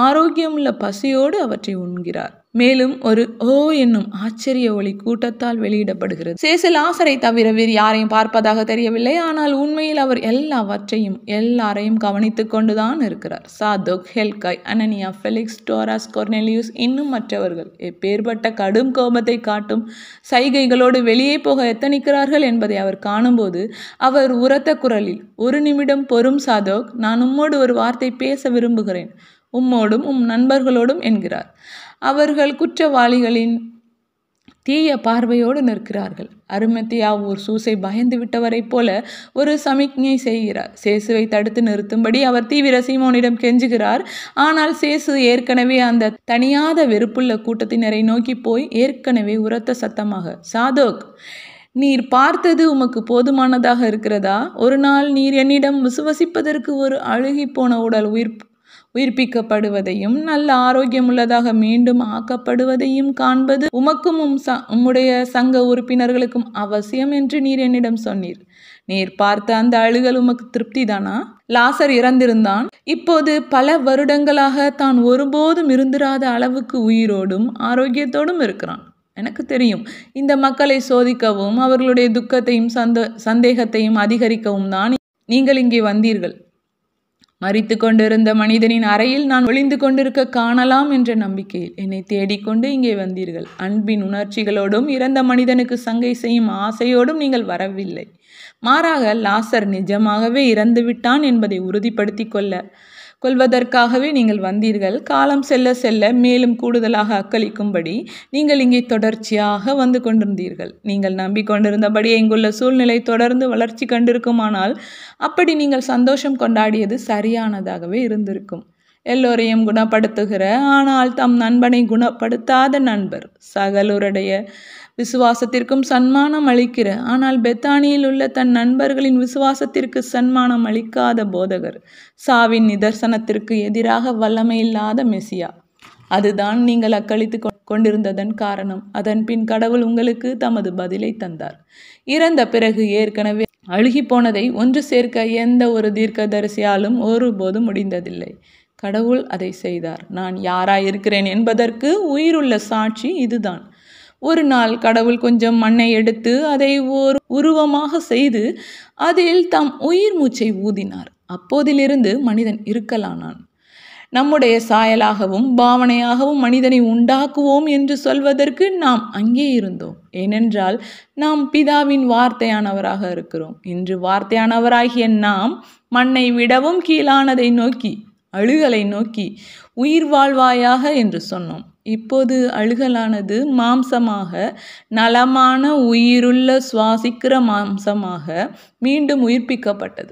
ஆரோக்கியமுள்ள பசியோடு அவற்றை உண்கிறார். மேலும் ஒரு ஓ என்னும் ஆச்சரிய ஒளி கூட்டத்தால் வெளியிடப்படுகிறது. சேசு லாசரை தவிர வேறு யாரையும் பார்ப்பதாக தெரியவில்லை. ஆனால் உண்மையில் அவர் எல்லாரையும் கவனித்துக் கொண்டுதான் இருக்கிறார். சாதோக், ஹெல்காய், அனனியா, ஃபெலிக்ஸ், டோராஸ், கொர்னெலியுஸ் இன்னும் மற்றவர்கள் எப்பேற்பட்ட கடும் கோபத்தை காட்டும் சைகைகளோடு வெளியே போக எத்தனிக்கிறார்கள் என்பதை அவர் காணும்போது அவர் உரத்த குரலில், ஒரு நிமிடம் பொறும் சாதோக், நான் உம்மோடு ஒரு வார்த்தை பேச விரும்புகிறேன், உம்மோடும் உம் நண்பர்களோடும் என்கிறார். அவர்கள் குற்றவாளிகளின் தீய பார்வையோடு நிற்கிறார்கள். அருமத்தியா ஊர் சூசை பயந்து விட்டவரைப் போல ஒரு சமிக்ஞை செய்கிறார். சேசுவை தடுத்து நிறுத்தும்படி அவர் தீவிர சீமோனிடம் கெஞ்சுகிறார். ஆனால் சேசு ஏற்கனவே அந்த தனியாத வெறுப்புள்ள கூட்டத்தினரை நோக்கி போய் ஏற்கனவே உரத்த சத்தமாக, சாதோக், நீர் பார்த்தது உமக்கு போதுமானதாக இருக்கிறதா? ஒரு நாள் நீர் என்னிடம் விசுவசிப்பதற்கு ஒரு அழுகி போன உடல் உயிர்ப்பிக்கப்படுவதையும் நல்ல ஆரோக்கியமுள்ளதாக மீண்டும் ஆக்கப்படுவதையும் காண்பது உமக்கும் உம்முடைய சங்க உறுப்பினர்களுக்கும் அவசியம் என்று நீர் என்னிடம் சொன்னீர். நீர் பார்த்த அந்த அழுகல் உமக்கு திருப்திதானா? லாசர் இறந்திருந்தான். இப்போது பல வருடங்களாக தான் ஒருபோதும் இருந்திராத அளவுக்கு உயிரோடும் ஆரோக்கியத்தோடும் இருக்கிறான். எனக்கு தெரியும், இந்த மக்களை சோதிக்கவும் அவர்களுடைய துக்கத்தையும் சந்தேகத்தையும் அதிகரிக்கவும் தான் நீங்கள் இங்கே வந்தீர்கள். மரித்து கொண்டிருந்த மனிதனின் அறையில் நான் ஒளிந்து கொண்டிருக்க காணலாம் என்ற நம்பிக்கையில் என்னை தேடிக்கொண்டு இங்கே வந்தீர்கள். அன்பின் உணர்ச்சிகளோடும் இறந்த மனிதனுக்கு சங்கை செய்யும் ஆசையோடும் நீங்கள் வரவில்லை. மாறாக லாசர் நிஜமாகவே இறந்து விட்டான் என்பதை உறுதிப்படுத்தி கொள்வதற்காகவே நீங்கள் வந்தீர்கள். காலம் செல்ல செல்ல மேலும் கூடுதலாக அக்களிக்கும்படி நீங்கள் இங்கே தொடர்ச்சியாக வந்து கொண்டிருந்தீர்கள். நீங்கள் நம்பிக்கொண்டிருந்தபடி இங்குள்ள சூழ்நிலை தொடர்ந்து வளர்ச்சி கண்டிருக்குமானால் அப்படி நீங்கள் சந்தோஷம் கொண்டாடியது சரியானதாகவே இருந்திருக்கும். எல்லோரையும் குணப்படுத்துகிற ஆனால் தம் நண்பனை குணப்படுத்தாத நண்பர், சகலருடைய விசுவாசத்திற்கும் சன்மானம் அளிக்கிற ஆனால் பெத்தானியில் உள்ள தன் நண்பர்களின் விசுவாசத்திற்கு சன்மானம் அளிக்காத போதகர், சாவின் நிதர்சனத்திற்கு எதிராக வல்லமை இல்லாத மெசியா. அதுதான் நீங்கள் அக்களித்து கொண்டிருந்ததன் காரணம். அதன் பின் கடவுள் உங்களுக்கு தமது பதிலை தந்தார். இறந்த பிறகு ஏற்கனவே அழுகி போனதை ஒன்று சேர்க்க எந்த ஒரு தீர்க்கதரிசியாலும் ஒருபோதும் முடிந்ததில்லை. கடவுள் அதை செய்தார். நான் யாராயிருக்கிறேன் என்பதற்கு உயிருள்ள சாட்சி இதுதான். ஒரு நாள் கடவுள் கொஞ்சம் மண்ணை எடுத்து அதை ஒரு உருவமாக செய்து அதில் தம் உயிர் மூச்சை ஊதினார். அப்போதிலிருந்து மனிதன் இருக்கலானான். நம்முடைய சாயலாகவும் பாவனையாகவும் மனிதனை உண்டாக்குவோம் என்று சொல்வதற்கு நாம் அங்கே இருந்தோம். ஏனென்றால் நாம் பிதாவின் வார்த்தையானவராக இருக்கிறோம். இன்று வார்த்தையானவராகிய நாம் மண்ணை விடவும் கீழானதை நோக்கி அழுகலை நோக்கி உயிர் வாழ்வாயாக என்று சொன்னோம். இப்போது அழுகலானது மாம்சமாக, நலமான உயிருள்ள சுவாசிக்கிற மாம்சமாக மீண்டும் உயிர்ப்பிக்கப்பட்டது.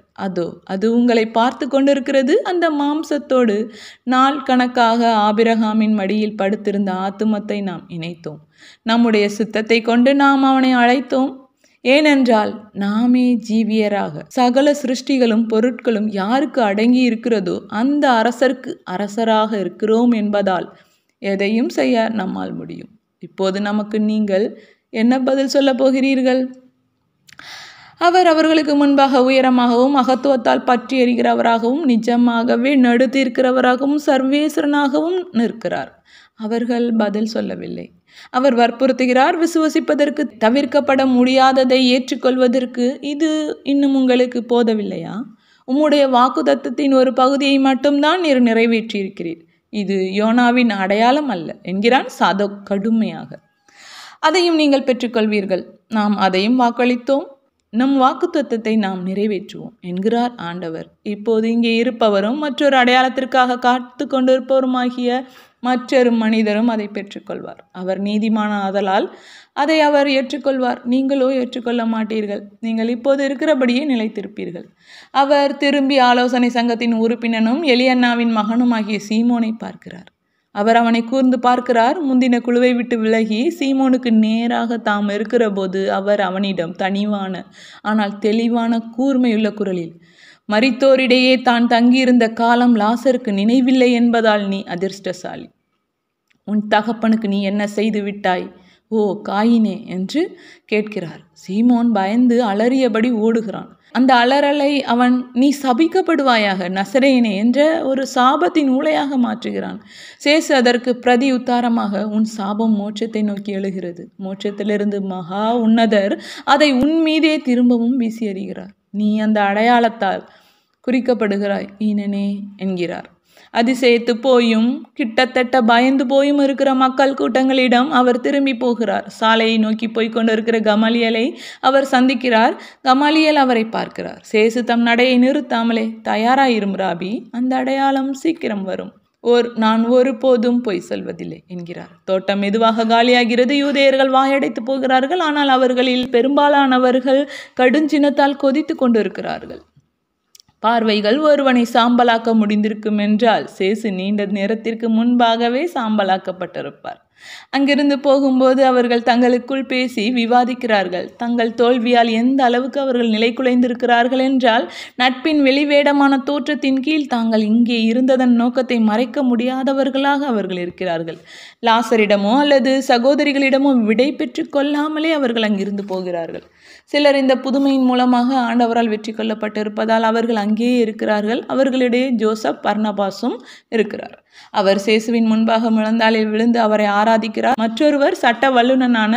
அது உங்களை பார்த்து கொண்டிருக்கிறது. அந்த மாம்சத்தோடு நாள் கணக்காக ஆபிரகாமின் மடியில் படுத்திருந்த ஆத்துமத்தை நாம் இணைத்தோம். நம்முடைய சித்தத்தை கொண்டு நாம் அவனை அழைத்தோம். ஏனென்றால் நாமே ஜீவியராக சகல சிருஷ்டிகளும் பொருட்களும் யாருக்கு அடங்கி இருக்கிறதோ அந்த அரசருக்கு அரசராக இருக்கிறோம் என்பதால் எதையும் செய்ய நம்மால் முடியும். இப்போது நமக்கு நீங்கள் என்ன பதில் சொல்ல போகிறீர்கள்? அவர் அவர்களுக்கு முன்பாக உயரமாகவும் மகத்துவத்தால் பற்றி எறிகிறவராகவும் நிஜமாகவே நடுத்தீர்க்கிறவராகவும் சர்வேஸ்வரனாகவும் நிற்கிறார். அவர்கள் பதில் சொல்லவில்லை. அவர் வற்புறுத்துகிறார், விசுவசிப்பதற்கு, தவிர்க்கப்பட முடியாததை ஏற்றுக்கொள்வதற்கு. இது இன்னும் உங்களுக்கு போதவில்லையா? உம்முடைய வாக்குத்தத்தத்தின் ஒரு பகுதியை மட்டும்தான் நீர் நிறைவேற்றியிருக்கிறீர். இது யோனாவின் அடையாளம் அல்ல என்கிறான் சாதோக் கடுமையாக. அதையும் நீங்கள் பெற்றுக்கொள்வீர்கள். நாம் அதையும் வாக்களித்தோம். நம் வாக்குத்தத்தத்தை நாம் நிறைவேற்றுவோம் என்கிறார் ஆண்டவர். இப்போது இங்கே இருப்பவரும் மற்றொரு அடையாளத்திற்காக காத்து கொண்டிருப்பவருமாகிய மற்றொரு மனிதரும் அதை பெற்றுக்கொள்வார். அவர் நீதிமான ஆதலால் அதை அவர் ஏற்றுக்கொள்வார். நீங்களோ ஏற்றுக்கொள்ள மாட்டீர்கள். நீங்கள் இப்போது இருக்கிறபடியே நிலைத்திருப்பீர்கள். அவர் திரும்பி ஆலோசனை சங்கத்தின் உறுப்பினனும் எலியன்னாவின் மகனுமாகிய சீமோனை பார்க்கிறார். அவர் அவனை கூர்ந்து பார்க்கிறார். முந்தின குழுவை விட்டு விலகி சீமோனுக்கு நேராக தாம் இருக்கிற போது அவர் அவனிடம் தனிவான ஆனால் தெளிவான கூர்மையுள்ள குரலில், மரித்தோரிடையே தான் தங்கியிருந்த காலம் லாசருக்கு நினைவில்லை என்பதால் நீ அதிர்ஷ்டசாலி. உன் தகப்பனுக்கு நீ என்ன செய்து விட்டாய், ஓ காயினே என்று கேட்கிறார். சீமோன் பயந்து அலறியபடி ஓடுகிறான். அந்த அலறலை அவன் நீ சபிக்கப்படுவாயாக நசரேயனே என்ற ஒரு சாபத்தின் ஊளையாக மாற்றுகிறான். சேசு அதற்கு பிரதி உத்தாரமாக, உன் சாபம் மோட்சத்தை நோக்கி எழுகிறது. மோட்சத்திலிருந்து மகா உன்னதர் அதை உன் மீதே திரும்பவும் வீசி எறிகிறார். நீ அந்த அடையாளத்தால் குறிக்கப்படுகிறாய் ஈனனே என்கிறார். அதிசயித்து போயும் கிட்டத்தட்ட பயந்து போயும் இருக்கிற மக்கள் கூட்டங்களிடம் அவர் திரும்பி போகிறார். சாலையை நோக்கி போய்கொண்டிருக்கிற கமாலியலை அவர் சந்திக்கிறார். கமாலியல் அவரை பார்க்கிறார். சேசு தம் நடையை நிறுத்தாமலே, தயாராயிரும் ராபி, அந்த அடையாளம் சீக்கிரம் வரும். நான் ஒருபோதும் பொய் சொல்வதில்லை என்கிறார். தோட்டம் மெதுவாக காலியாகிறது. யூதேயர்கள் வாயடைத்து போகிறார்கள். ஆனால் அவர்களில் பெரும்பாலானவர்கள் கடுஞ்சினத்தால் கொதித்து கொண்டிருக்கிறார்கள். பார்வைகள் ஒருவனை சாம்பலாக்க முடிந்திருக்கும் என்றால் சேசு நீண்ட நேரத்திற்கு முன்பாகவே சாம்பலாக்கப்பட்டிருப்பார். அங்கிருந்து போகும்போது அவர்கள் தங்களுக்குள் பேசி விவாதிக்கிறார்கள். தங்கள் தோல்வியால் எந்த அளவுக்கு அவர்கள் நிலை குலைந்திருக்கிறார்கள் என்றால், நட்பின் வெளிவேடமான தோற்றத்தின் கீழ் தாங்கள் இங்கே இருந்ததன் நோக்கத்தை மறைக்க முடியாதவர்களாக அவர்கள் இருக்கிறார்கள். லாசரிடமோ அல்லது சகோதரிகளிடமோ விடை பெற்று கொள்ளாமலே அவர்கள் அங்கிருந்து போகிறார்கள். சிலர் இந்த புதுமையின் மூலமாக ஆண்டவரால் வெற்றி கொள்ளப்பட்டிருப்பதால் அவர்கள் அங்கேயே இருக்கிறார்கள். அவர்களிடையே ஜோசப் பர்னபாசும் இருக்கிறார். அவர் சேசுவின் முன்பாக முழந்தாளில் விழுந்து அவரை ஆராதிக்கிறார். மற்றொருவர் சட்ட வல்லுநனான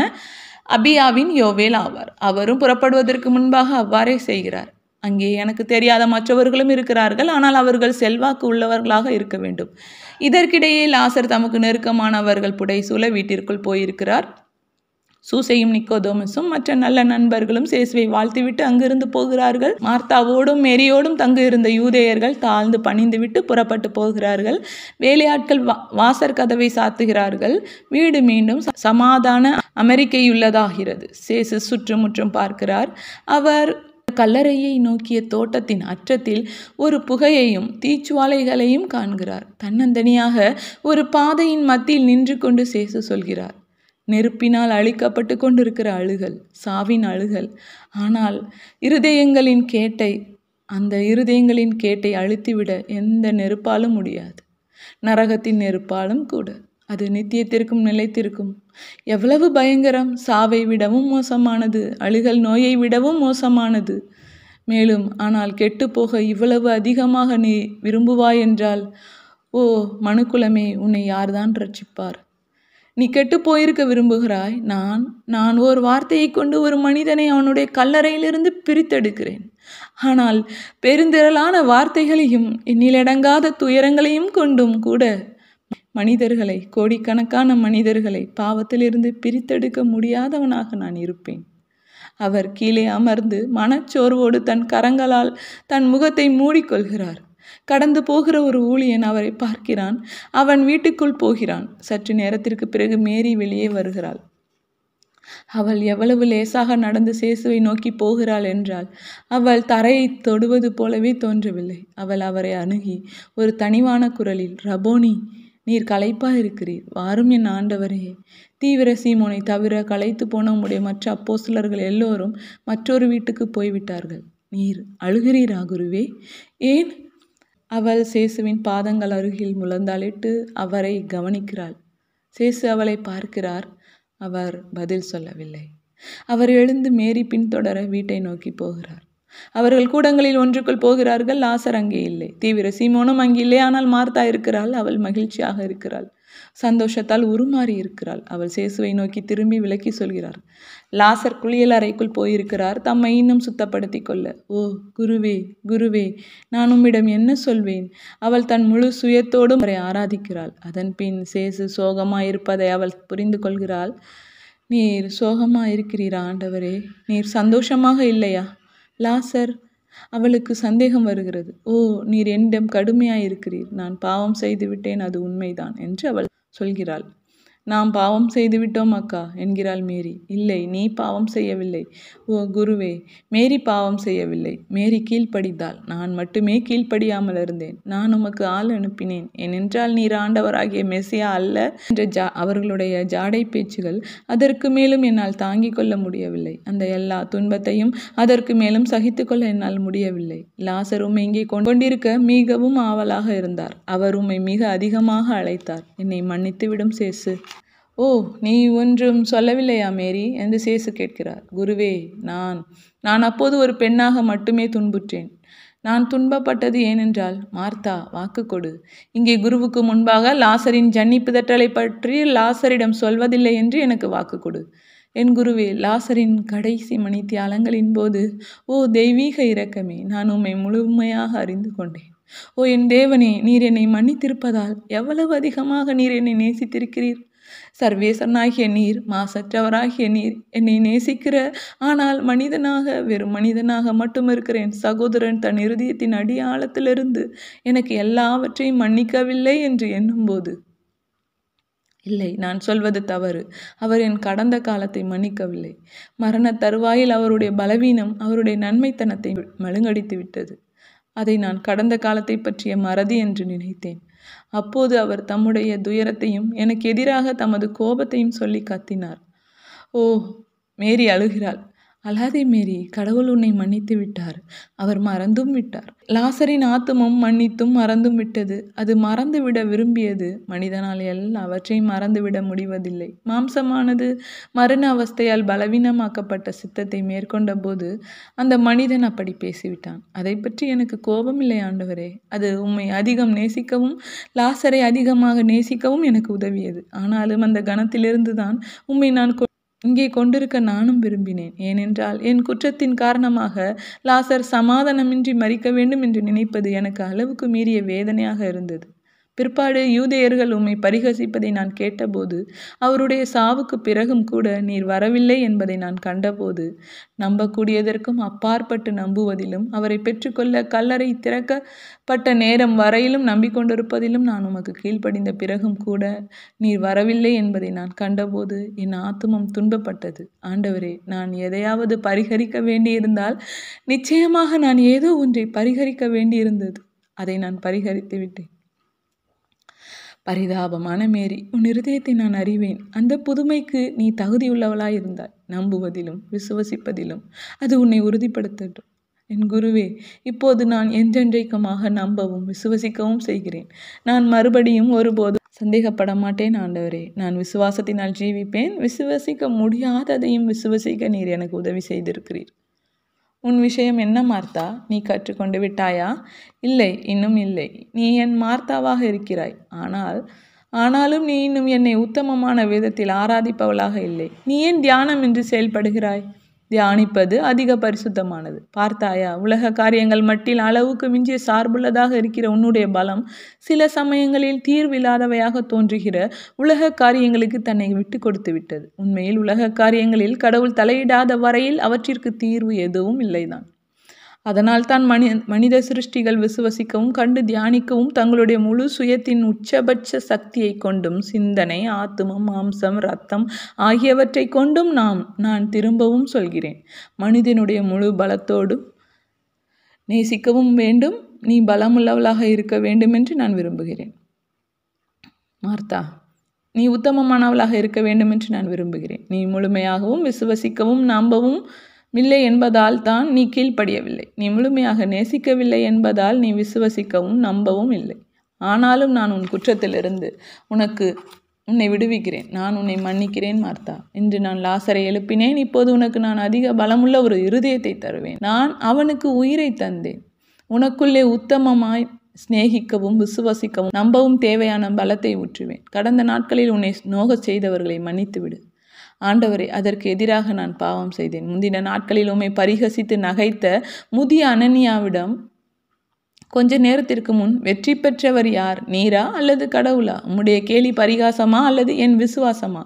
அபியாவின் யோவேல் ஆவார். அவரும் புறப்படுவதற்கு முன்பாக அவ்வாறே செய்கிறார். அங்கே எனக்கு தெரியாத மற்றவர்களும் இருக்கிறார்கள், ஆனால் அவர்கள் செல்வாக்கு உள்ளவர்களாக இருக்க வேண்டும். இதற்கிடையே லாசர் தமக்கு நெருக்கமானவர்கள் புடைசூழ வீட்டிற்குள் போயிருக்கிறார். சூசையும் நிக்கோதோமஸும் மற்ற நல்ல நண்பர்களும் சேசுவை வாழ்த்திவிட்டு அங்கிருந்து போகிறார்கள். மார்த்தாவோடும் மேரியோடும் தங்கு இருந்த யூதேயர்கள் தாழ்ந்து பணிந்துவிட்டு புறப்பட்டு போகிறார்கள். வேலையாட்கள் வாசற் கதவை சாத்துகிறார்கள். வீடு மீண்டும் சமாதான அமெரிக்கையுள்ளதாகிறது. சேசு சுற்றுமுற்றும் பார்க்கிறார். அவர் கல்லறையை நோக்கிய தோட்டத்தின் அற்றத்தில் ஒரு புகையையும் தீச்சுவாலைகளையும் காண்கிறார். தன்னந்தனியாக ஒரு பாதையின் மத்தியில் நின்று கொண்டு சேசு சொல்கிறார், நெருப்பினால் அழிக்கப்பட்டு கொண்டிருக்கிற அழுகல், சாவின் அழுகல். ஆனால் அந்த இருதயங்களின் கேட்டை அழித்துவிட எந்த நெருப்பாலும் முடியாது. நரகத்தின் நெருப்பாலும் கூட. அது நித்தியத்திற்கும் நிலைத்திருக்கும். எவ்வளவு பயங்கரம்! சாவை விடவும் மோசமானது, அழுகல் நோயை விடவும் மோசமானது. மேலும் ஆனால் கெட்டுப்போக இவ்வளவு அதிகமாக நீ விரும்புவாய் என்றால், ஓ மனுக்குலமே, உன்னை யார்தான் ரட்சிப்பார்? நீ கெட்டு போயிருக்க விரும்புகிறாய். நான் ஒரு வார்த்தையை கொண்டு ஒரு மனிதனை அவனுடைய கல்லறையிலிருந்து பிரித்தெடுக்கிறேன். ஆனால் பெருந்திரளான வார்த்தைகளையும் எண்ணிலடங்காத துயரங்களையும் கொண்டும் கூட மனிதர்களை, கோடிக்கணக்கான மனிதர்களை பாவத்திலிருந்து பிரித்தெடுக்க முடியாதவனாக நான் இருப்பேன். அவர் கீழே அமர்ந்து மனச்சோர்வோடு தன் கரங்களால் தன் முகத்தை மூடிக்கொள்கிறார். கடந்து போகிற ஒரு ஊழியன் அவரை பார்க்கிறான். அவன் வீட்டுக்குள் போகிறான். சற்று நேரத்திற்கு பிறகு மேரி வெளியே வருகிறாள். அவள் எவ்வளவு லேசாக நடந்து சேசுவை நோக்கி போகிறாள் என்றால் அவள் தரையை தொடுவது போலவே தோன்றவில்லை. அவள் அவரை அணுகி ஒரு தனிவான குரலில், ரபோனி, நீர் களைப்பா இருக்கிறீர், வாரும் என் ஆண்டவரே. தீவிர சீமோனை தவிர களைத்து போன உம்முடைய மற்ற அப்போஸ்தலர்கள் எல்லோரும் மற்றொரு வீட்டுக்கு போய்விட்டார்கள். நீர் அழுகிறீரா குருவே? ஏன்? அவள் சேசுவின் பாதங்கள் அருகில் முழந்தாளிட்டு அவரை கவனிக்கிறாள். சேசு அவளை பார்க்கிறார். அவர் பதில் சொல்லவில்லை. அவர் எழுந்து மேரி பின்தொடர வீட்டை நோக்கி போகிறார். அவர்கள் கூடங்களில் ஒன்றுக்குள் போகிறார்கள். லாசர் அங்கே இல்லை. தீவிர சீமோனும் அங்கே இல்லை. ஆனால் மார்த்தா இருக்கிறாள். அவள் மகிழ்ச்சியாக இருக்கிறாள். சந்தோஷத்தால் உருமாறி இருக்கிறாள். அவள் சேசுவை நோக்கி திரும்பி விளக்கி சொல்கிறார். லாசர் குளியல் அறைக்குள் போயிருக்கிறார், தம்மை இன்னும் சுத்தப்படுத்தி கொள்ள. ஓ குருவே, குருவே, நான் உம்மிடம் என்ன சொல்வேன்? அவள் தன் முழு சுயத்தோடும் அவரை ஆராதிக்கிறாள். அதன் பின் சேசு சோகமாயிருப்பதை அவள் புரிந்து கொள்கிறாள். நீர் சோகமாயிருக்கிறீரா ஆண்டவரே? நீர் சந்தோஷமாக இல்லையா? லாசர். அவளுக்கு சந்தேகம் வருகிறது. ஓ, நீர் என்னிடம் கடுமையாயிருக்கிறீர். நான் பாவம் செய்து விட்டேன், அது உண்மைதான் என்று அவள் சொல்கிறாள். நாம் பாவம் செய்து விட்டோம் அக்கா என்கிறாள் மேரி. இல்லை, நீ பாவம் செய்யவில்லை. ஓ குருவே, மேரி பாவம் செய்யவில்லை. மேரி கீழ்ப்படிந்தாள். நான் மட்டுமே கீழ்ப்படியாமல் இருந்தேன். நான் உமக்கு ஆள் அனுப்பினேன். ஏனென்றால் நீர் ஆண்டவராகிய மெசியா அல்ல என்ற அவர்களுடைய ஜாடை பேச்சுகள் அதற்கு மேலும் என்னால் தாங்கிக் கொள்ள முடியவில்லை. அந்த எல்லா துன்பத்தையும் அதற்கு மேலும் சகித்து கொள்ள என்னால் முடியவில்லை. லாசர் உம்மை இங்கே கொண்டிருக்க மிகவும் ஆவலாக இருந்தார். அவர் உம்மை மிக அதிகமாக அழைத்தார். என்னை மன்னித்துவிடும் சேசு. ஓ, நீ ஒன்றும் சொல்லவில்லையா மேரி என்று சேசு கேட்கிறார். குருவே, நான் அப்போது ஒரு பெண்ணாக மட்டுமே துன்புற்றேன். நான் துன்பப்பட்டது ஏனென்றால், மார்த்தா, வாக்கு கொடு. இங்கே குருவுக்கு முன்பாக லாசரின் ஜன்னி பிதற்றலை பற்றி லாசரிடம் சொல்வதில்லை என்று எனக்கு வாக்கு கொடு. என் குருவே, லாசரின் கடைசி மணித்தியாலங்களின் போது, ஓ தெய்வீக இரக்கமே, நான் உம்மை முழுமையாக அறிந்து கொண்டேன். ஓ என் தேவனே, நீர் என்னை மன்னித்திருப்பதால் எவ்வளவு அதிகமாக நீர் என்னை நேசித்திருக்கிறீர். சர்வேசனாகிய நீர், மாசற்றவராகிய நீர் என்னை நேசிக்கிற, ஆனால் மனிதனாக, வெறும் மனிதனாக மட்டும் இருக்கிற என் சகோதரன் தன் இருதயத்தின் அடியாழத்திலிருந்து எனக்கு எல்லாவற்றையும் மன்னிக்கவில்லை என்று எண்ணும்போது, இல்லை, நான் சொல்வது தவறு. அவர் என் கடந்த காலத்தை மன்னிக்கவில்லை. மரண தருவாயில் அவருடைய பலவீனம் அவருடைய நன்மைத்தனத்தை மழுங்கடித்து விட்டது. அதை நான் கடந்த காலத்தை பற்றிய மறதி என்று நினைத்தேன். அப்போது அவர் தம்முடைய துயரத்தையும் எனக்கு எதிராக தமது கோபத்தையும் சொல்லி கத்தினார். ஓ, மேரி அழுகிறாள். அழாதே மேரி, கடவுள் உன்னை மன்னித்து விட்டார். அவர் மறந்தும் விட்டார். லாசரின் ஆத்துமம் மன்னித்தும் மறந்தும் விட்டது. அது மறந்துவிட விரும்பியது. மனிதனால் எல்லாவற்றையும் மறந்துவிட முடிவதில்லை. மாம்சமானது மரண அவஸ்தையால் பலவீனமாக்கப்பட்ட சித்தத்தை மேற்கொண்ட போது அந்த மனிதன் அப்படி பேசிவிட்டான். அதை பற்றி எனக்கு கோபமில்லை ஆண்டவரே. அது உம்மை அதிகம் நேசிக்கவும் லாசரை அதிகமாக நேசிக்கவும் எனக்கு உதவியது. ஆனாலும் அந்த கணத்திலிருந்து தான் உம்மை நான் இங்கே கொண்டிருக்க நானும் விரும்பினேன். ஏனென்றால் என் குற்றத்தின் காரணமாக லாசர் சமாதானமின்றி மரிக்க வேண்டும் என்று நினைப்பது எனக்கு அளவுக்கு மீறிய வேதனையாக இருந்தது. பிற்பாடு யூதேயர்கள் உம்மை பரிகசிப்பதை நான் கேட்டபோது, அவருடைய சாவுக்கு பிறகும் கூட நீர் வரவில்லை என்பதை நான் கண்டபோது, நம்பக்கூடியதற்கும் அப்பாற்பட்டு நம்புவதிலும் அவரை பெற்றுக்கொள்ள கல்லறை திறக்கப்பட்ட நேரம் வரையிலும் நம்பிக்கொண்டிருப்பதிலும் நான் உமக்கு கீழ்ப்படிந்த பிறகும் கூட நீர் வரவில்லை என்பதை நான் கண்டபோது என் ஆத்துமம் துன்பப்பட்டது. ஆண்டவரே, நான் எதையாவது பரிகரிக்க வேண்டியிருந்தால் நிச்சயமாக நான் ஏதோ ஒன்றை பரிகரிக்க வேண்டியிருந்தது. அதை நான் பரிகரித்து விட்டேன். பரிதாபமான மேரி, உன் இருதயத்தை நான் அறிவேன். அந்த புதுமைக்கு நீ தகுதியுள்ளவளாயிருந்தாய். நம்புவதிலும் விசுவசிப்பதிலும் அது உன்னை உறுதிப்படுத்தட்டும். என் குருவே, இப்போது நான் என்றென்றைக்குமாக நம்பவும் விசுவசிக்கவும் செய்கிறேன். நான் மறுபடியும் ஒருபோதும் சந்தேகப்பட மாட்டேன் ஆண்டவரே. நான் விசுவாசத்தினால் ஜீவிப்பேன். விசுவசிக்க முடியாததையும் விசுவசிக்க நீர் எனக்கு உதவி செய்திருக்கிறீர். உன் விஷயம் என்ன மார்த்தா? நீ கற்றுக்கொண்டு விட்டாயா? இல்லை, இன்னும் இல்லை. நீ என் மார்த்தாவாக இருக்கிறாய். ஆனாலும் நீ இன்னும் என்னை உத்தமமான விதத்தில் ஆராதிப்பவளாக இல்லை. நீ ஏன் தியானம் என்று செயல்படுகிறாய்? தியானிப்பது அதிக பரிசுத்தமானது. பார்த்தாயா, உலக காரியங்கள் மட்டில் அளவுக்கு மிஞ்சிய சார்புள்ளதாக இருக்கிற உன்னுடைய பலம் சில சமயங்களில் தீர்வில்லாதவையாக தோன்றுகிற உலக காரியங்களுக்கு தன்னை விட்டு கொடுத்து விட்டது. உண்மையில் உலக காரியங்களில் கடவுள் தலையிடாத வரையில் அவற்றிற்கு தீர்வு எதுவும் இல்லைதான். அதனால் தான் மனித சிருஷ்டிகள் விசுவசிக்கவும் கண்டு தியானிக்கவும் தங்களுடைய முழு சுயத்தின் உச்சபட்ச சக்தியை கொண்டும் சிந்தனை, ஆத்துமம், மாம்சம், இரத்தம் ஆகியவற்றை கொண்டும் நான் திரும்பவும் சொல்கிறேன், மனிதனுடைய முழு பலத்தோடு நேசிக்கவும் வேண்டும். நீ பலமுள்ளவளாக இருக்க வேண்டும் என்று நான் விரும்புகிறேன். மார்த்தா, நீ உத்தமமானவளாக இருக்க வேண்டும் என்று நான் விரும்புகிறேன். நீ முழுமையாகவும் விசுவசிக்கவும் நம்பவும் இல்லை என்பதால் தான் நீ கீழ்ப்படியவில்லை. நீ முழுமையாக நேசிக்கவில்லை என்பதால் நீ விசுவசிக்கவும் நம்பவும் இல்லை. ஆனாலும் நான் உன் குற்றத்திலிருந்து உன்னை விடுவிக்கிறேன். நான் உன்னை மன்னிக்கிறேன் மார்த்தா. இன்று நான் லாசரை எழுப்பினேன். இப்போது உனக்கு நான் அதிக பலமுள்ள ஒரு இருதயத்தை தருவேன். நான் அவனுக்கு உயிரை தந்தேன். உனக்குள்ளே உத்தமமாய் சிநேகிக்கவும் விசுவசிக்கவும் நம்பவும் தேவையான பலத்தை ஊற்றுவேன். கடந்த நாட்களில் உன்னை நோகச் செய்தவர்களை மன்னித்துவிடு. ஆண்டவரே, அதற்கு எதிராக நான் பாவம் செய்தேன். முந்தின நாட்களில் உம்மை பரிகசித்து நகைத்த முதிய அனனியாவிடம் கொஞ்ச நேரத்திற்கு முன் வெற்றி பெற்றவர் யார்? நீரா அல்லது கடவுளா? உம்முடைய கேலி பரிகாசமா அல்லது என் விசுவாசமா?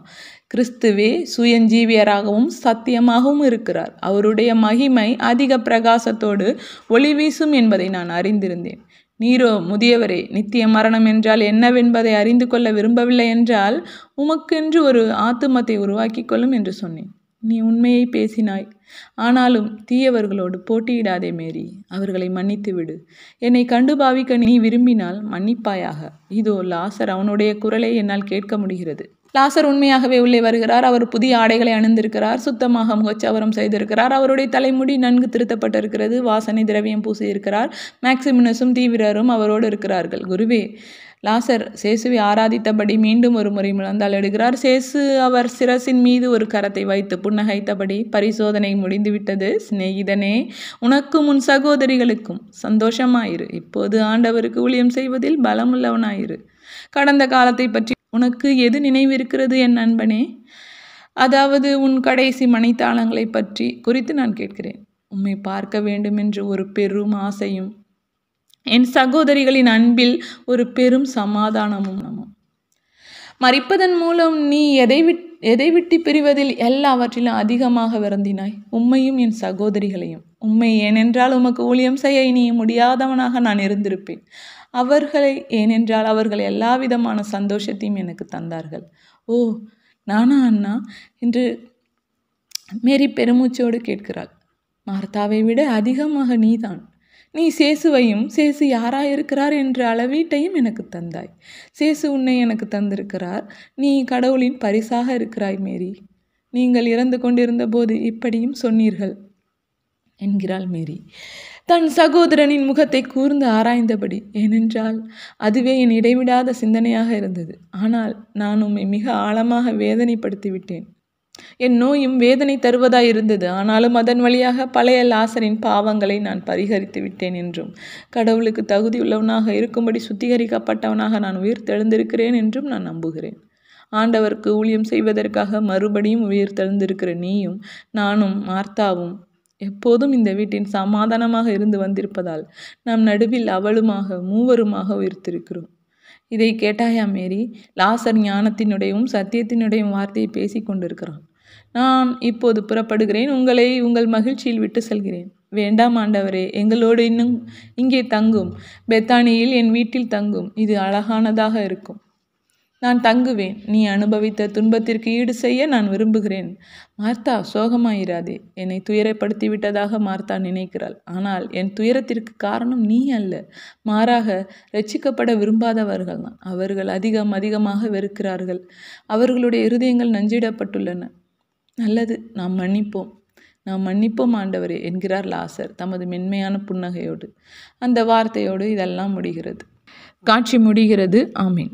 கிறிஸ்துவே சுயஞ்சீவியராகவும் சத்தியமாகவும் இருக்கிறார். அவருடைய மகிமை அதிக பிரகாசத்தோடு ஒளி வீசும் என்பதை நான் அறிந்திருந்தேன். நீரோ முதியவரே, நித்திய மரணம் என்றால் என்னவென்பதை அறிந்து கொள்ள விரும்பவில்லை என்றால் உமக்கென்று ஒரு ஆத்துமத்தை உருவாக்கி கொள்ளும் என்று சொன்னேன். நீ உண்மையை பேசினாய். ஆனாலும் தீயவர்களோடு போட்டியிடாதே மேரி. அவர்களை மன்னித்து விடு. என்னை கண்டு பாவிக்க நீ விரும்பினால் மன்னிப்பாயாக. இதோ லாசர் அவனுடைய குரலை என்னால் கேட்க முடிகிறது. லாசர் உண்மையாகவே உள்ளே வருகிறார். அவர் புதிய ஆடைகளை அணிந்திருக்கிறார். சுத்தமாக முகச்சவரம் செய்திருக்கிறார். அவருடைய தலைமுடி நன்கு திருத்தப்பட்டிருக்கிறது. வாசனை திரவியம் பூசியிருக்கிறார். மேக்சிமினஸும் தீவிரரும் அவரோடு இருக்கிறார்கள். குருவே, லாசர் சேசுவை ஆராதித்தபடி மீண்டும் ஒரு முறை முழந்தால் எடுக்கிறார். சேசு அவர் சிரசின் மீது ஒரு கரத்தை வைத்து புன்னகைத்தபடி, பரிசோதனை முடிந்துவிட்டது சிநேகிதனே, உனக்கும் உன் சகோதரிகளுக்கும் சந்தோஷமாயிரு. இப்போது ஆண்டவருக்கு ஊழியம் செய்வதில் பலமுள்ளவனாயிரு. கடந்த காலத்தை பற்றி உனக்கு எது நினைவிருக்கிறது என் நண்பனே? அதாவது உன் கடைசி மணித்தாளங்களை குறித்து நான் கேட்கிறேன். உம்மை பார்க்க வேண்டும் என்று ஒரு பெரும் ஆசையும் என் சகோதரிகளின் அன்பில் ஒரு பெரும் சமாதானமும். மரிப்பதன் மூலம் நீ எதை விட்டு பிரிவதில் எல்லாவற்றிலும் அதிகமாக வருந்தினாய், உம்மையும் என் சகோதரிகளையும். உம்மை ஏனென்றால் உமக்கு ஊழியம் செய்ய இனி முடியாதவனாக நான் இருந்திருப்பேன். ஏனென்றால் அவர்கள் எல்லா விதமான சந்தோஷத்தையும் எனக்கு தந்தார்கள். ஓ, நானா அண்ணா என்று மேரி பெருமூச்சோடு கேட்கிறாள். மார்த்தாவை விட அதிகமாக நீதான். நீ சேசுவையும் சேசு யாராயிருக்கிறார் என்ற அளவீட்டையும் எனக்கு தந்தாய். சேசு உன்னை எனக்கு தந்திருக்கிறார். நீ கடவுளின் பரிசாக இருக்கிறாய் மேரி. நீங்கள் இறந்து கொண்டிருந்த போது இப்படியும் சொன்னீர்கள் என்கிறாள் மேரி, தன் சகோதரனின் முகத்தை கூர்ந்து ஆராய்ந்தபடி. ஏனென்றால் அதுவே என் இடைவிடாத சிந்தனையாக இருந்தது. ஆனால் நான் உம்மை மிக ஆழமாக வேதனைப்படுத்திவிட்டேன். என் நோயும் வேதனை தருவதாய் இருந்தது. ஆனாலும் அதன் வழியாக பழைய லாசரின் பாவங்களை நான் பரிகரித்து விட்டேன் என்றும், கடவுளுக்கு தகுதியுள்ளவனாக இருக்கும்படி சுத்திகரிக்கப்பட்டவனாக நான் உயிர் தெழுந்திருக்கிறேன் என்றும் நான் நம்புகிறேன். ஆண்டவருக்கு ஊழியம் செய்வதற்காக மறுபடியும் உயிர் தெழுந்திருக்கிற நீயும் நானும் மார்த்தாவும் எப்போதும் இந்த வீட்டின் சமாதானமாக இருந்து வந்திருப்பதால் நாம் நடுவில் அவளுமாக மூவருமாக உயிர்த்திருக்கிறோம். இதை கேட்டாயா மேரி? லாசர் ஞானத்தினுடையும் சத்தியத்தினுடையும் வார்த்தையை பேசி கொண்டிருக்கிறான். நான் இப்போது புறப்படுகிறேன். உங்களை உங்கள் மகிழ்ச்சியில் விட்டு செல்கிறேன். வேண்டாம் ஆண்டவரே, எங்களோடு இன்னும் இங்கே தங்கும். பெத்தானியில் என் வீட்டில் தங்கும். இது அழகானதாக இருக்கும். நான் தங்குவேன். நீ அனுபவித்த துன்பத்திற்கு ஈடு செய்ய நான் விரும்புகிறேன். மார்த்தா, சோகமாயிராதே. என்னை துயரப்படுத்தி விட்டதாக மார்த்தா நினைக்கிறாள். ஆனால் என் துயரத்திற்கு காரணம் நீ அல்ல. மாறாக ரட்சிக்கப்பட விரும்பாதவர்கள் தான். அவர்கள் அதிகமாக வெறுக்கிறார்கள். அவர்களுடைய இருதயங்கள் நஞ்சிடப்பட்டுள்ளன. நல்லது, நாம் மன்னிப்போம் ஆண்டவரே என்கிறார் லாசர் தமது மென்மையான புன்னகையோடு. அந்த வார்த்தையோடு இதெல்லாம் முடிகிறது. காட்சி முடிகிறது. ஆமீன்.